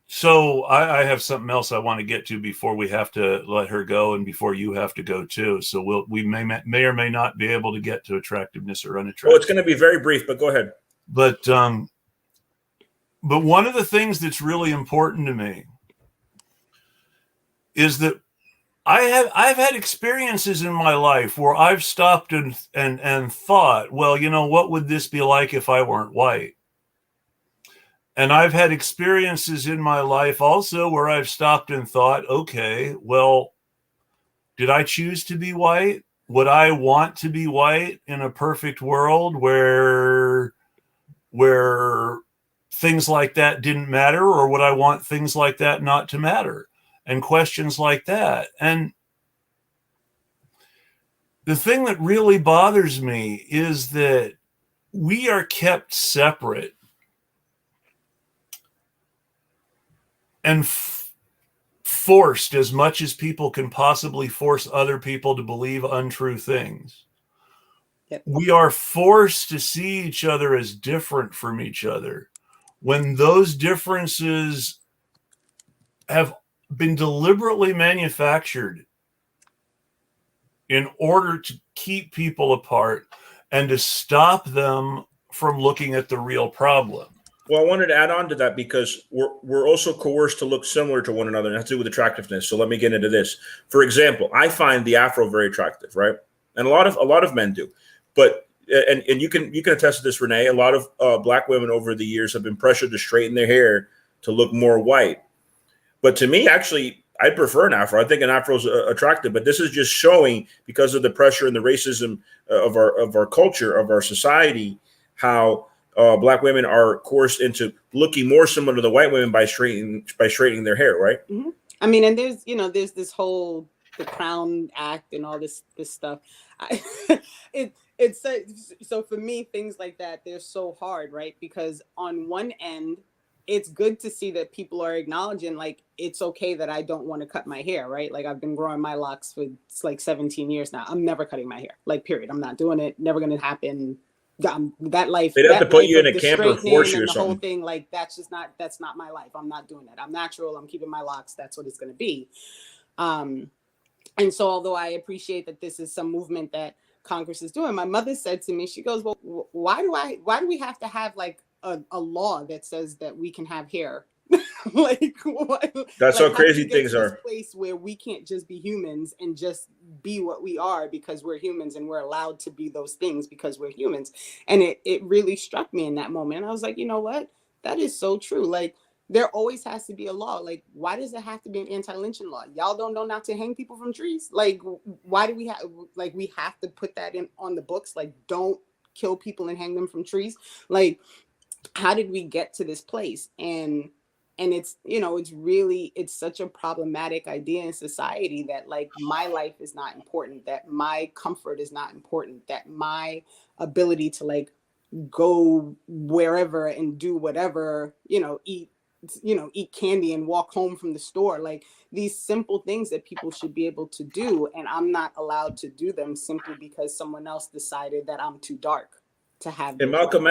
Speaker 1: So I have something else I want to get to before we have to let her go, and before you have to go too. So we may or may not be able to get to attractiveness or unattractiveness.
Speaker 2: Oh, it's going to be very brief, but go ahead.
Speaker 1: But one of the things that's really important to me is that I've had experiences in my life where I've stopped and thought, well, you know, what would this be like if I weren't white? And I've had experiences in my life also where I've stopped and thought, okay, well, did I choose to be white? Would I want to be white in a perfect world where things like that didn't matter? Or would I want things like that not to matter? And questions like that. And the thing that really bothers me is that we are kept separate and forced, as much as people can possibly force other people to believe untrue things. Yep. We are forced to see each other as different from each other when those differences have been deliberately manufactured in order to keep people apart and to stop them from looking at the real problem.
Speaker 2: Well, I wanted to add on to that because we're also coerced to look similar to one another, and it has to do with attractiveness. So let me get into this. For example, I find the afro very attractive, right? And a lot of men do. But and you can attest to this, Renee. A lot of black women over the years have been pressured to straighten their hair to look more white. But to me, actually, I prefer an afro. I think an afro is attractive. But this is just showing, because of the pressure and the racism of our culture, of our society, how black women are coerced into looking more similar to the white women by straightening their hair, right?
Speaker 4: Mm-hmm. I mean, and there's this whole the Crown Act and all this stuff. It's so for me, things like that, they're so hard, right? Because on one end, it's good to see that people are acknowledging, like, it's okay that I don't want to cut my hair, right? Like, I've been growing my locks for like 17 years now. I'm never cutting my hair, like, period. I'm not doing it. Never going to happen. That life.
Speaker 2: They'd have to put you in a
Speaker 4: camper
Speaker 2: or force you or
Speaker 4: the
Speaker 2: something.
Speaker 4: whole thing, like, that's not my life. I'm not doing that. I'm natural. I'm keeping my locks. That's what it's going to be. And so, although I appreciate that this is some movement that Congress is doing, my mother said to me, she goes, well, why do we have to have like a law that says that we can have hair? Like, what?
Speaker 2: That's how crazy things are.
Speaker 4: Place where we can't just be humans and just be what we are because we're humans, and we're allowed to be those things because we're humans. And it really struck me in that moment. And I was like, you know what? That is so true. Like, there always has to be a law. Like, why does it have to be an anti-lynching law? Y'all don't know not to hang people from trees. Like, why do we have to put that in on the books? Like, don't kill people and hang them from trees. Like, how did we get to this place? And it's, it's such a problematic idea in society that, like, my life is not important, that my comfort is not important, that my ability to, like, go wherever and do whatever, eat candy and walk home from the store, like, these simple things that people should be able to do, and I'm not allowed to do them simply because someone else decided that I'm too dark to have.
Speaker 2: And Malcolm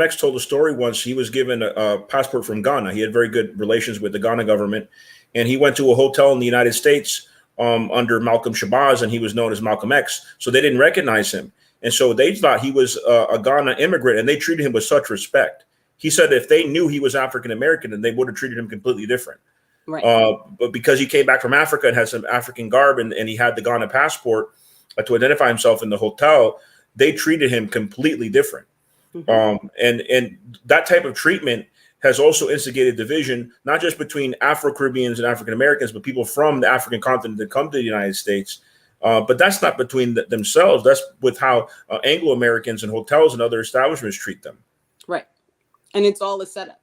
Speaker 2: X told a story once. He was given a passport from Ghana. He had very good relations with the Ghana government, and he went to a hotel in the United States under Malcolm Shabazz, and he was known as Malcolm X. So they didn't recognize him, and so they thought he was a Ghana immigrant, and they treated him with such respect. He said if they knew he was African American, then they would have treated him completely different.
Speaker 4: Right.
Speaker 2: But because he came back from Africa and had some African garb, and he had the Ghana passport to identify himself in the hotel, they treated him completely different. Mm-hmm. And that type of treatment has also instigated division, not just between Afro-Caribbeans and African Americans, but people from the African continent that come to the United States. But that's not between themselves. That's with how Anglo-Americans and hotels and other establishments treat them.
Speaker 4: Right. And it's all a setup.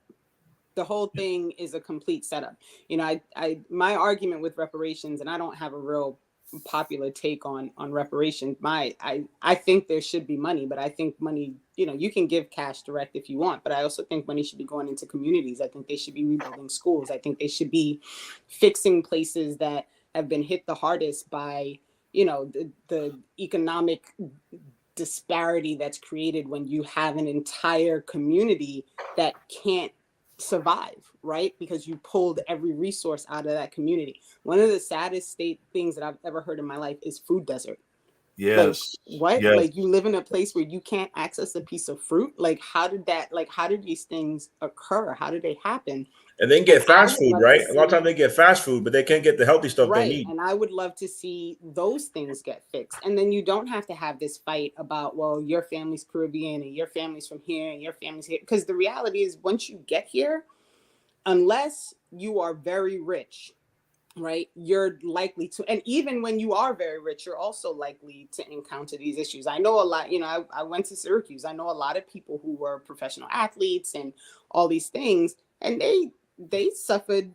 Speaker 4: The whole thing is a complete setup. My argument with reparations, and I don't have a real popular take on reparations. I think there should be money, but I think money, you can give cash direct if you want, but I also think money should be going into communities. I think they should be rebuilding schools. I think they should be fixing places that have been hit the hardest by, the economic disparity that's created when you have an entire community that can't survive, right? Because you pulled every resource out of that community. One of the saddest things that I've ever heard in my life is food desert.
Speaker 1: Yes.
Speaker 4: Like, what?
Speaker 1: Yes.
Speaker 4: Like, you live in a place where you can't access a piece of fruit? Like, how did these things occur? How did they happen?
Speaker 2: And they can get fast food, right? A lot of times they get fast food, but they can't get the healthy stuff they need.
Speaker 4: And I would love to see those things get fixed. And then you don't have to have this fight about, well, your family's Caribbean and your family's from here and your family's here. Because the reality is, once you get here, unless you are very rich, right, you're likely to, and even when you are very rich, you're also likely to encounter these issues. I know a lot, I went to Syracuse. I know a lot of people who were professional athletes and all these things, and they suffered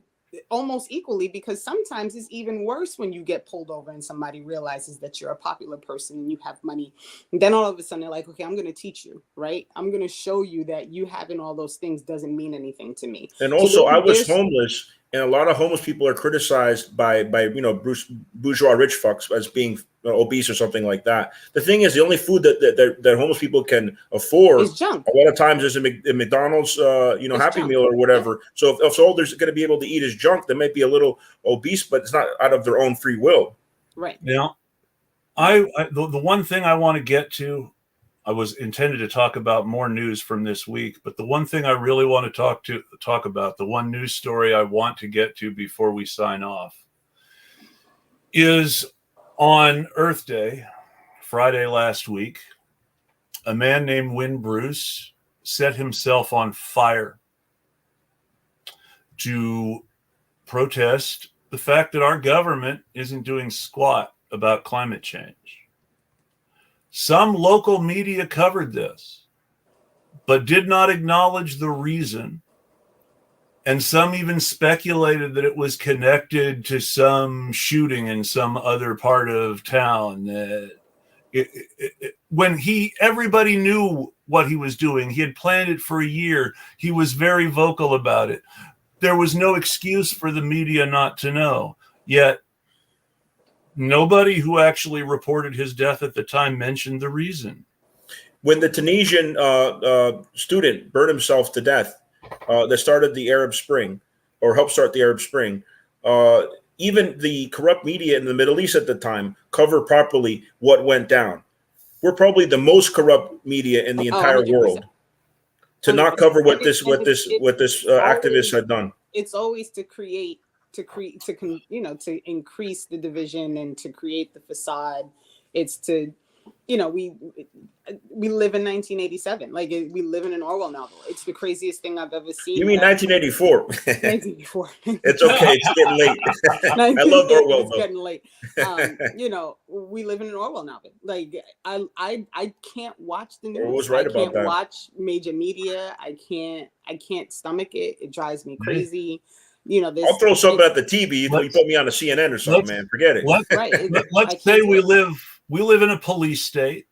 Speaker 4: almost equally, because sometimes it's even worse when you get pulled over and somebody realizes that you're a popular person and you have money. And then all of a sudden they're like, okay, I'm going to teach you, right? I'm going to show you that you having all those things doesn't mean anything to me.
Speaker 2: And also, I was homeless, and a lot of homeless people are criticized by bourgeois rich fucks as being obese or something like that. The thing is, the only food that homeless people can afford
Speaker 4: is junk.
Speaker 2: A lot of times is a McDonald's Happy
Speaker 4: junk.
Speaker 2: Meal or whatever. Yeah. So if all they're going to be able to eat is junk, they might be a little obese, but it's not out of their own free will.
Speaker 4: Right.
Speaker 1: Now, the one thing I want to get to, I was intended to talk about more news from this week, but the one thing I really want to talk about, the one news story I want to get to before we sign off, is on Earth Day, Friday last week, a man named Wynn Bruce set himself on fire to protest the fact that our government isn't doing squat about climate change. Some local media covered this, but did not acknowledge the reason. And some even speculated that it was connected to some shooting in some other part of town. When everybody knew what he was doing, he had planned it for a year. He was very vocal about it. There was no excuse for the media not to know. Yet, nobody who actually reported his death at the time mentioned the reason.
Speaker 2: When the Tunisian student burned himself to death, that started the Arab Spring, or helped start the Arab Spring, even the corrupt media in the Middle East at the time covered properly what went down. We're probably the most corrupt media in the entire
Speaker 4: 100%.
Speaker 2: World to not cover what this activist had done.
Speaker 4: It's always to increase the division and to create the facade. It's to, we live in 1987. Like, we live in an Orwell novel. It's the craziest thing I've ever seen.
Speaker 2: You mean 1984?
Speaker 4: 1984.
Speaker 2: It's okay. It's getting late. I love Orwell.
Speaker 4: It's getting late. We live in an Orwell novel. Like, I can't watch the news.
Speaker 2: Orwell's right about that.
Speaker 4: I can't watch major media. I can't stomach it. It drives me crazy.
Speaker 2: I'll throw something at the TV. You put me on a CNN or something, man. Forget it.
Speaker 1: Let's say we live in a police state.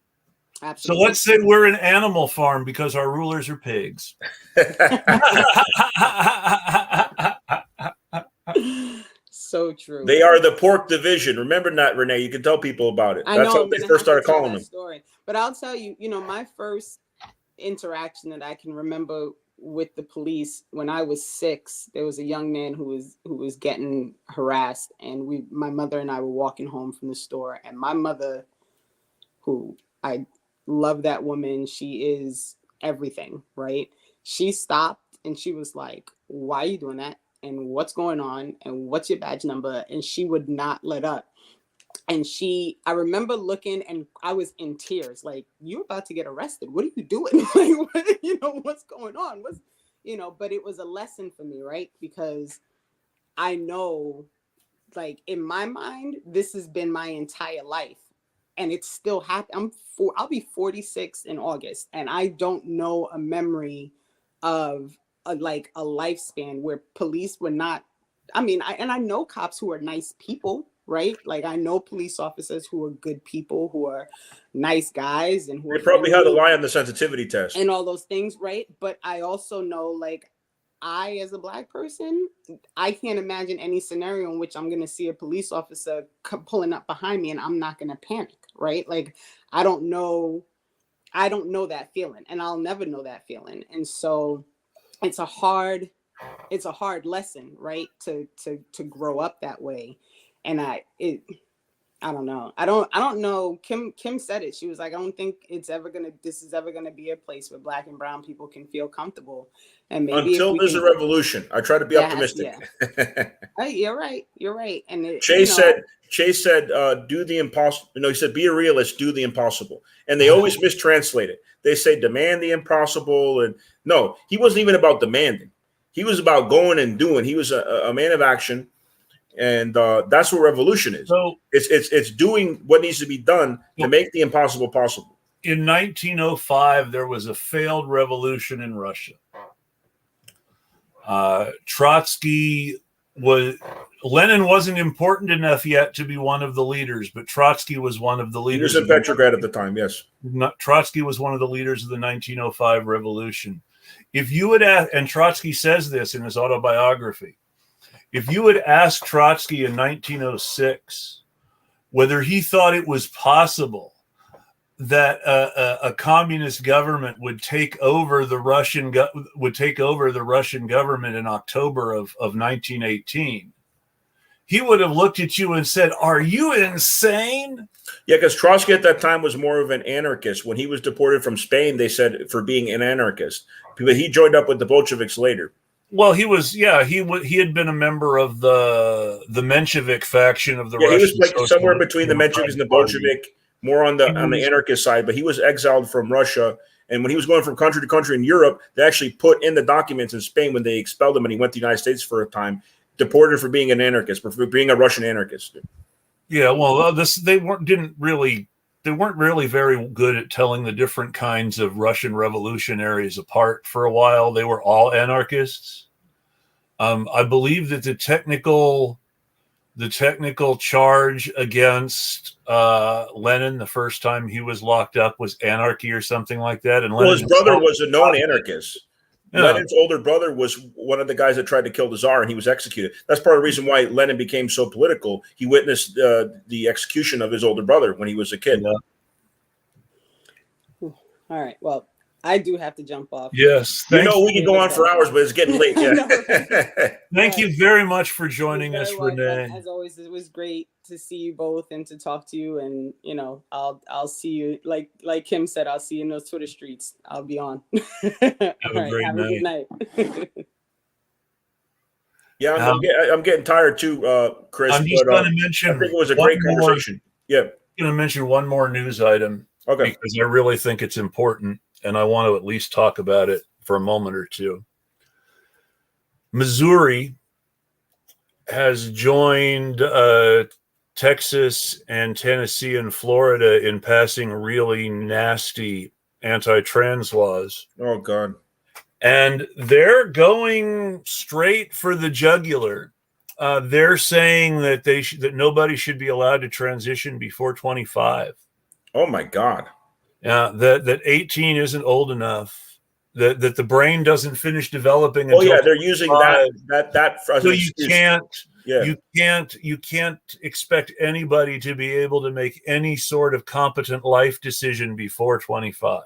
Speaker 4: Absolutely.
Speaker 1: So let's say we're an animal farm because our rulers are pigs.
Speaker 4: So true.
Speaker 2: They are the pork division. Remember that, Renee. You can tell people about it. That's how they first started calling them.
Speaker 4: Story. But I'll tell you, my first interaction that I can remember with the police when I was 6, there was a young man who was getting harassed, and my mother and I were walking home from the store, and my mother, who I love that woman, she is everything, right? She stopped and she was like, "Why are you doing that? And what's going on? And what's your badge number?" And she would not let up. And I remember looking, and I was in tears, like, "You're about to get arrested. What are you doing? Like, what's going on? But it was a lesson for me, right? Because I know, like, in my mind, this has been my entire life, and it's still happening. I'll be 46 in August, and I don't know a memory of a lifespan where police were not. I mean, I know cops who are nice people, right? Like, I know police officers who are good people, who are nice guys, and who
Speaker 2: they probably had to lie on the sensitivity test
Speaker 4: and all those things, right? But I also know, like, I, as a Black person, I can't imagine any scenario in which I'm going to see a police officer pulling up behind me and I'm not going to panic, right? Like, I don't know that feeling, and I'll never know that feeling. And so it's a hard it's a hard lesson, right? To grow up that way. And I don't know. I don't know. Kim said it. She was like, I don't think this is ever gonna be a place where Black and brown people can feel comfortable. And maybe
Speaker 2: until there's a revolution. I try to be optimistic.
Speaker 4: Yeah. You're right. And
Speaker 2: Chase said, do the impossible. No, he said, be a realist, do the impossible. And they always mistranslate it. They say demand the impossible. And no, he wasn't even about demanding. He was about going and doing. He was a man of action. And that's what revolution is. So it's doing what needs to be done to make the impossible possible.
Speaker 1: In 1905, there was a failed revolution in Russia. Lenin wasn't important enough yet to be one of the leaders, but Trotsky was one of the leaders.
Speaker 2: He was in Petrograd at the time, yes.
Speaker 1: Trotsky was one of the leaders of the 1905 revolution. If you would ask, and Trotsky says this in his autobiography, if you had asked Trotsky in 1906 whether he thought it was possible that a communist government would take over the Russian government in October of 1918, he would have looked at you and said, "Are you insane?"
Speaker 2: Yeah, because Trotsky at that time was more of an anarchist. When he was deported from Spain, they said for being an anarchist, but he joined up with the Bolsheviks later.
Speaker 1: Well, he was, he had been a member of the Menshevik faction of the Russian.
Speaker 2: He was like somewhere between the Mensheviks and the Bolshevik, more on the anarchist side. But he was exiled from Russia, and when he was going from country to country in Europe, they actually put in the documents in Spain when they expelled him and he went to the United States for a time, deported for being an anarchist, for being a Russian anarchist.
Speaker 1: Yeah, well, they weren't really very good at telling the different kinds of Russian revolutionaries apart for a while. They were all anarchists. I believe that the technical charge against Lenin the first time he was locked up was anarchy or something like that. And
Speaker 2: his brother was a known anarchist. Yeah. Lenin's older brother was one of the guys that tried to kill the Tsar, and he was executed. That's part of the reason why Lenin became so political. He witnessed the execution of his older brother when he was a kid.
Speaker 1: Yeah.
Speaker 4: All right. Well, I do have to jump off.
Speaker 1: Yes.
Speaker 2: We can go on for hours, but it's getting late. Yeah.
Speaker 1: Thank you very much for joining us, Renee.
Speaker 4: As always, it was great to see you both and to talk to you. And I'll see you like Kim said. I'll see you in those Twitter streets. I'll be on.
Speaker 1: Have a good night.
Speaker 2: Yeah, I'm getting tired too, Chris.
Speaker 1: I'm just going to mention.
Speaker 2: I think it was a great conversation. Yeah,
Speaker 1: I'm going to mention one more news item.
Speaker 2: Okay.
Speaker 1: Because I really think it's important, and I want to at least talk about it for a moment or two. Missouri has joined Texas and Tennessee and Florida in passing really nasty anti-trans laws.
Speaker 2: Oh, God.
Speaker 1: And they're going straight for the jugular. They're saying that that nobody should be allowed to transition before 25.
Speaker 2: Oh my God!
Speaker 1: That 18 isn't old enough. That the brain doesn't finish developing. Until
Speaker 2: they're using that.
Speaker 1: So you can't expect anybody to be able to make any sort of competent life decision before 25.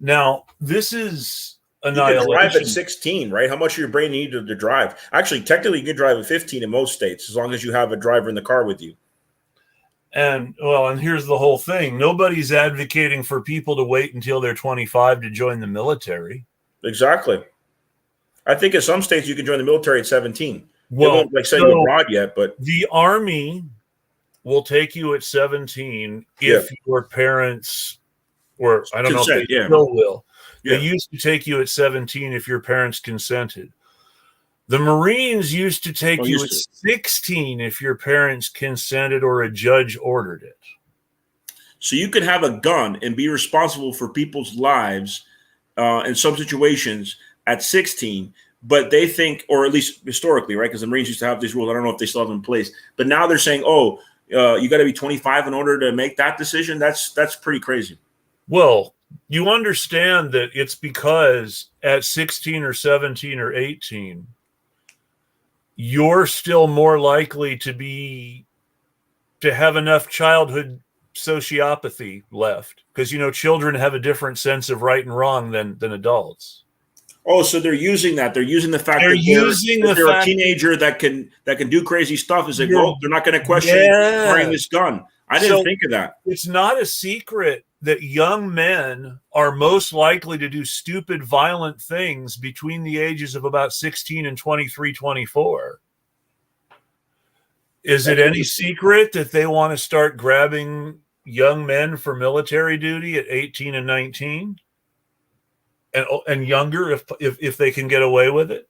Speaker 1: Now, this is annihilation.
Speaker 2: You can drive at 16, right? How much of your brain need to drive? Actually, technically, you can drive at 15 in most states, as long as you have a driver in the car with you.
Speaker 1: And here's the whole thing. Nobody's advocating for people to wait until they're 25 to join the military.
Speaker 2: Exactly. I think in some states you can join the military at 17. Well, they won't send you abroad yet, but
Speaker 1: the Army will take you at 17 if your parents, or I don't know if they still will. Yeah. They used to take you at 17 if your parents consented. The Marines used to take you at 16 if your parents consented or a judge ordered it.
Speaker 2: So you could have a gun and be responsible for people's lives in some situations at 16, but they think, or at least historically, right? Because the Marines used to have these rules. I don't know if they still have them in place, but now they're saying, you got to be 25 in order to make that decision. That's pretty crazy.
Speaker 1: Well, you understand that it's because at 16 or 17 or 18, you're still more likely to have enough childhood sociopathy left, because children have a different sense of right and wrong than adults.
Speaker 2: Oh, so they're using that. They're using the fact that they're a teenager that can do crazy stuff. Is like, well, they're not going to question carrying this gun. I didn't think of that.
Speaker 1: It's not a secret that young men are most likely to do stupid, violent things between the ages of about 16 and 23, 24. Is it any secret that they want to start grabbing young men for military duty at 18 and 19? And younger if they can get away with it?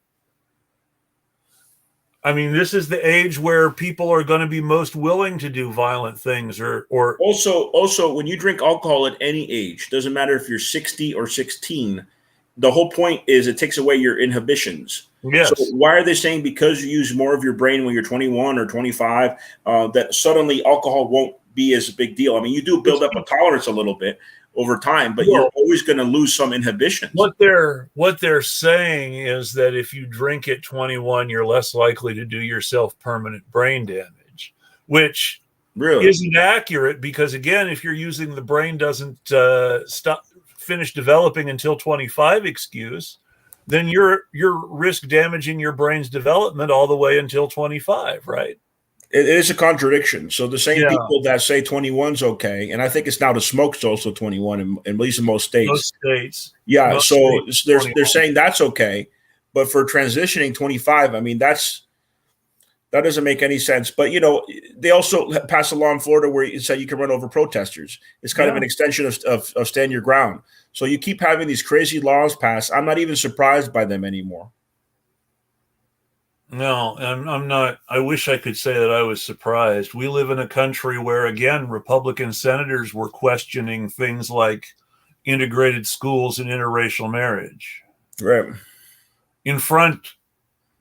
Speaker 1: I mean, this is the age where people are going to be most willing to do violent things or
Speaker 2: also when you drink alcohol at any age, doesn't matter if you're 60 or 16, the whole point is it takes away your inhibitions.
Speaker 1: Yes.
Speaker 2: So why are they saying because you use more of your brain when you're 21 or 25 that suddenly alcohol won't be as a big deal? I mean, you do build up a tolerance a little bit over time, but you're always going to lose some inhibitions.
Speaker 1: What they're saying is that if you drink at 21, you're less likely to do yourself permanent brain damage, which
Speaker 2: really
Speaker 1: isn't accurate because, again, if you're using the brain doesn't finish developing until 25 excuse, then you're risk damaging your brain's development all the way until 25, right?
Speaker 2: It is a contradiction. So the same people that say 21 is okay, and I think it's now to smoke's also 21, at least in most states.
Speaker 1: Most states.
Speaker 2: Yeah,
Speaker 1: most
Speaker 2: so
Speaker 1: states
Speaker 2: they're saying that's okay, but for transitioning 25, I mean that doesn't make any sense. But they also passed a law in Florida where it said you can run over protesters. It's kind of an extension of stand your ground. So you keep having these crazy laws passed. I'm not even surprised by them anymore.
Speaker 1: No, I'm not. I wish I could say that I was surprised. We live in a country where, again, Republican senators were questioning things like integrated schools and interracial marriage.
Speaker 2: Right.
Speaker 1: In front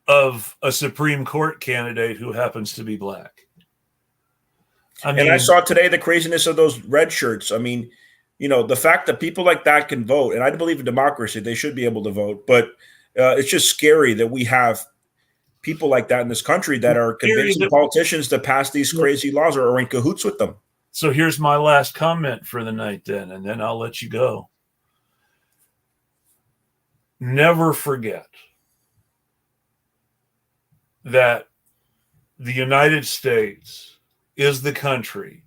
Speaker 1: of a Supreme Court candidate who happens to be black.
Speaker 2: I saw today the craziness of those red shirts. I mean, the fact that people like that can vote, and I believe in democracy, they should be able to vote, but it's just scary that we have people like that in this country that are convincing politicians to pass these crazy laws or are in cahoots with them.
Speaker 1: So here's my last comment for the night then, and then I'll let you go. Never forget that the United States is the country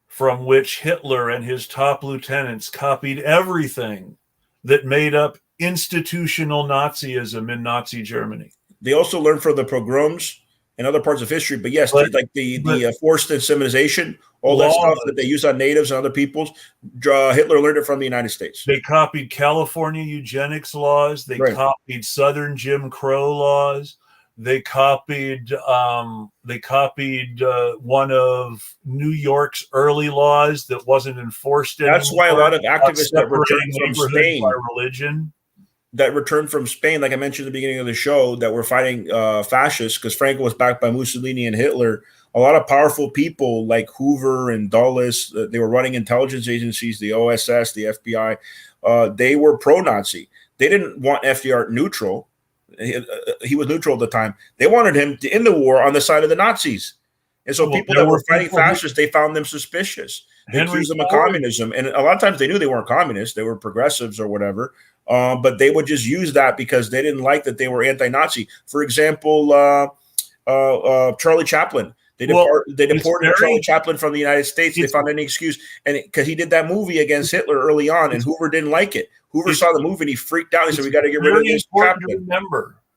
Speaker 1: from which Hitler and his top lieutenants copied everything that made up institutional Nazism in Nazi Germany.
Speaker 2: They also learned from the pogroms and other parts of history. But yes, the forced assimilation, all that stuff that they use on natives and other peoples, Hitler learned it from the United States.
Speaker 1: They copied California eugenics laws. They copied Southern Jim Crow laws. They copied one of New York's early laws that wasn't enforced anymore.
Speaker 2: That's why a lot of activists that returned from Spain
Speaker 1: by religion.
Speaker 2: That returned from Spain, like I mentioned at the beginning of the show, that were fighting fascists because Franco was backed by Mussolini and Hitler. A lot of powerful people like Hoover and Dulles, they were running intelligence agencies, the OSS, the FBI. They were pro-Nazi. They didn't want FDR neutral. He was neutral at the time. They wanted him to end the war on the side of the Nazis. And so people that were fighting fascists, they found them suspicious. They accused them of communism. And a lot of times they knew they weren't communists. They were progressives or whatever. But they would just use that because they didn't like that they were anti-Nazi. For example, Charlie Chaplin. They deported Charlie Chaplin from the United States. They found any excuse. And because he did that movie against Hitler early on, and Hoover didn't like it. Hoover saw the movie and he freaked out. He said, we got to get rid of this Chaplin.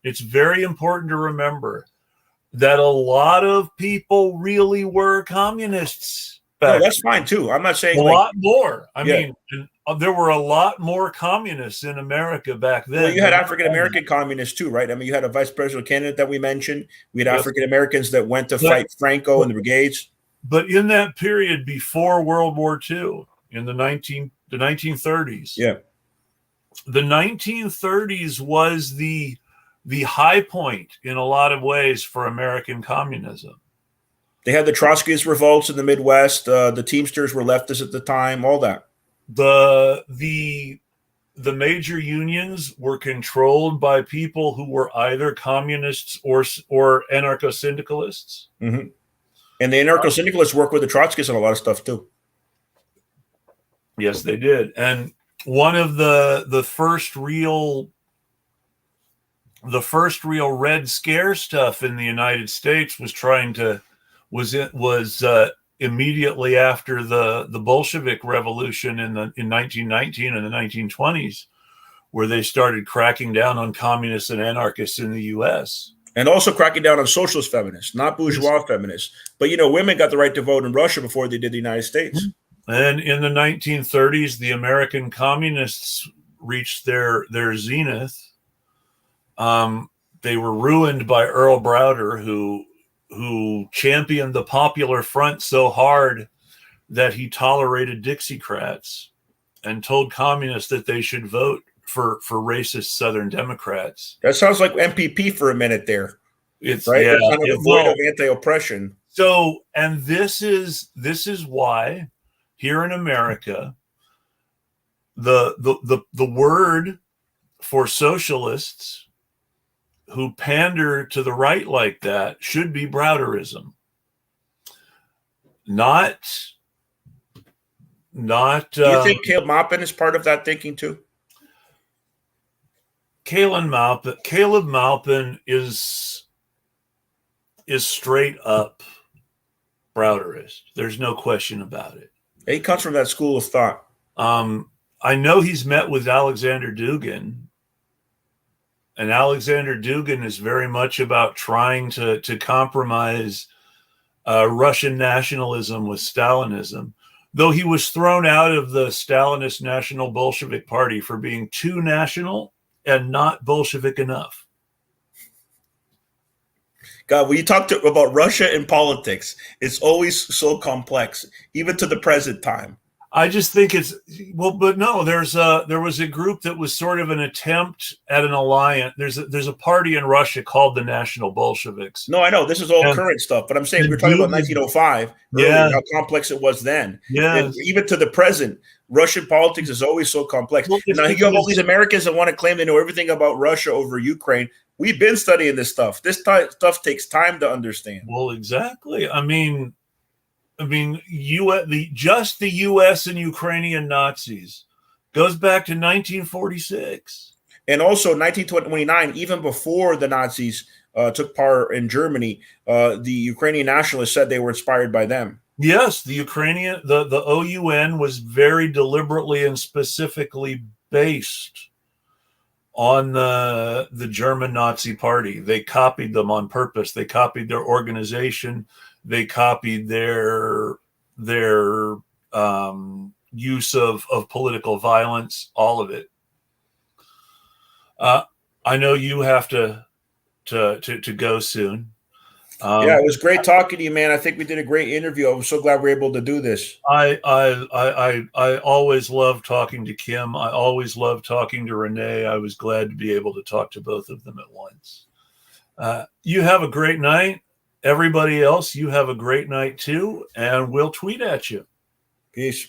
Speaker 1: It's very important to remember that a lot of people really were communists.
Speaker 2: No, that's fine too. I'm not saying
Speaker 1: a lot more. I mean, there were a lot more communists in America back then.
Speaker 2: Well, you had African American communists too, right? I mean, you had a vice presidential candidate that we mentioned. We had African Americans that went to fight Franco and the brigades.
Speaker 1: But in that period before World War II, in the 1930s, the 1930s was the high point in a lot of ways for American communism.
Speaker 2: They had the Trotskyist revolts in the Midwest. The Teamsters were leftists at the time. All that.
Speaker 1: The major unions were controlled by people who were either communists or anarcho-syndicalists.
Speaker 2: Mm-hmm. And the anarcho-syndicalists worked with the Trotskyists on a lot of stuff too.
Speaker 1: Yes, they did. And one of the first real the first real Red Scare stuff in the United States was immediately after the Bolshevik Revolution in 1919 and the 1920s, where they started cracking down on communists and anarchists in the U.S.
Speaker 2: And also cracking down on socialist feminists, not bourgeois feminists. But, women got the right to vote in Russia before they did the United States.
Speaker 1: And in the 1930s, the American communists reached their zenith. They were ruined by Earl Browder, who championed the Popular Front so hard that he tolerated Dixiecrats and told communists that they should vote for racist Southern Democrats.
Speaker 2: That sounds like MPP for a minute there.
Speaker 1: It's
Speaker 2: right.
Speaker 1: Yeah,
Speaker 2: it's kind of a void of anti-oppression.
Speaker 1: So, and this is why here in America, the word for socialists who pander to the right like that should be Browderism. Not. Do
Speaker 2: you think Caleb Maupin is part of that thinking too?
Speaker 1: Caleb Maupin is straight up Browderist. There's no question about it.
Speaker 2: He comes from that school of thought.
Speaker 1: I know he's met with Alexander Dugin, and Alexander Dugin is very much about trying to compromise Russian nationalism with Stalinism, though he was thrown out of the Stalinist National Bolshevik Party for being too national and not Bolshevik enough.
Speaker 2: God, when you talk about Russia and politics, it's always so complex, even to the present time.
Speaker 1: I just think but no, there was a group that was sort of an attempt at an alliance. There's a party in Russia called the National Bolsheviks.
Speaker 2: No, I know this is all current stuff, but I'm saying we're talking about 1905, earlier, how complex it was then.
Speaker 1: Yeah,
Speaker 2: even to the present, Russian politics is always so complex. Well, now you have all these Americans that want to claim they know everything about Russia over Ukraine. We've been studying this stuff. This stuff takes time to understand.
Speaker 1: Well, exactly. I mean, the U.S. and Ukrainian Nazis goes back to 1946,
Speaker 2: and also 1929. Even before the Nazis took part in Germany, the Ukrainian nationalists said they were inspired by them.
Speaker 1: Yes, the OUN was very deliberately and specifically based on the German Nazi Party. They copied them on purpose. They copied their organization. They copied their use of political violence, all of it. I know you have to go soon.
Speaker 2: Yeah, it was great talking to you, man. I think we did a great interview. I was so glad we were able to do this.
Speaker 1: I always love talking to Kim. I always love talking to Renee. I was glad to be able to talk to both of them at once. You have a great night. Everybody else, you have a great night too, and we'll tweet at you.
Speaker 2: Peace.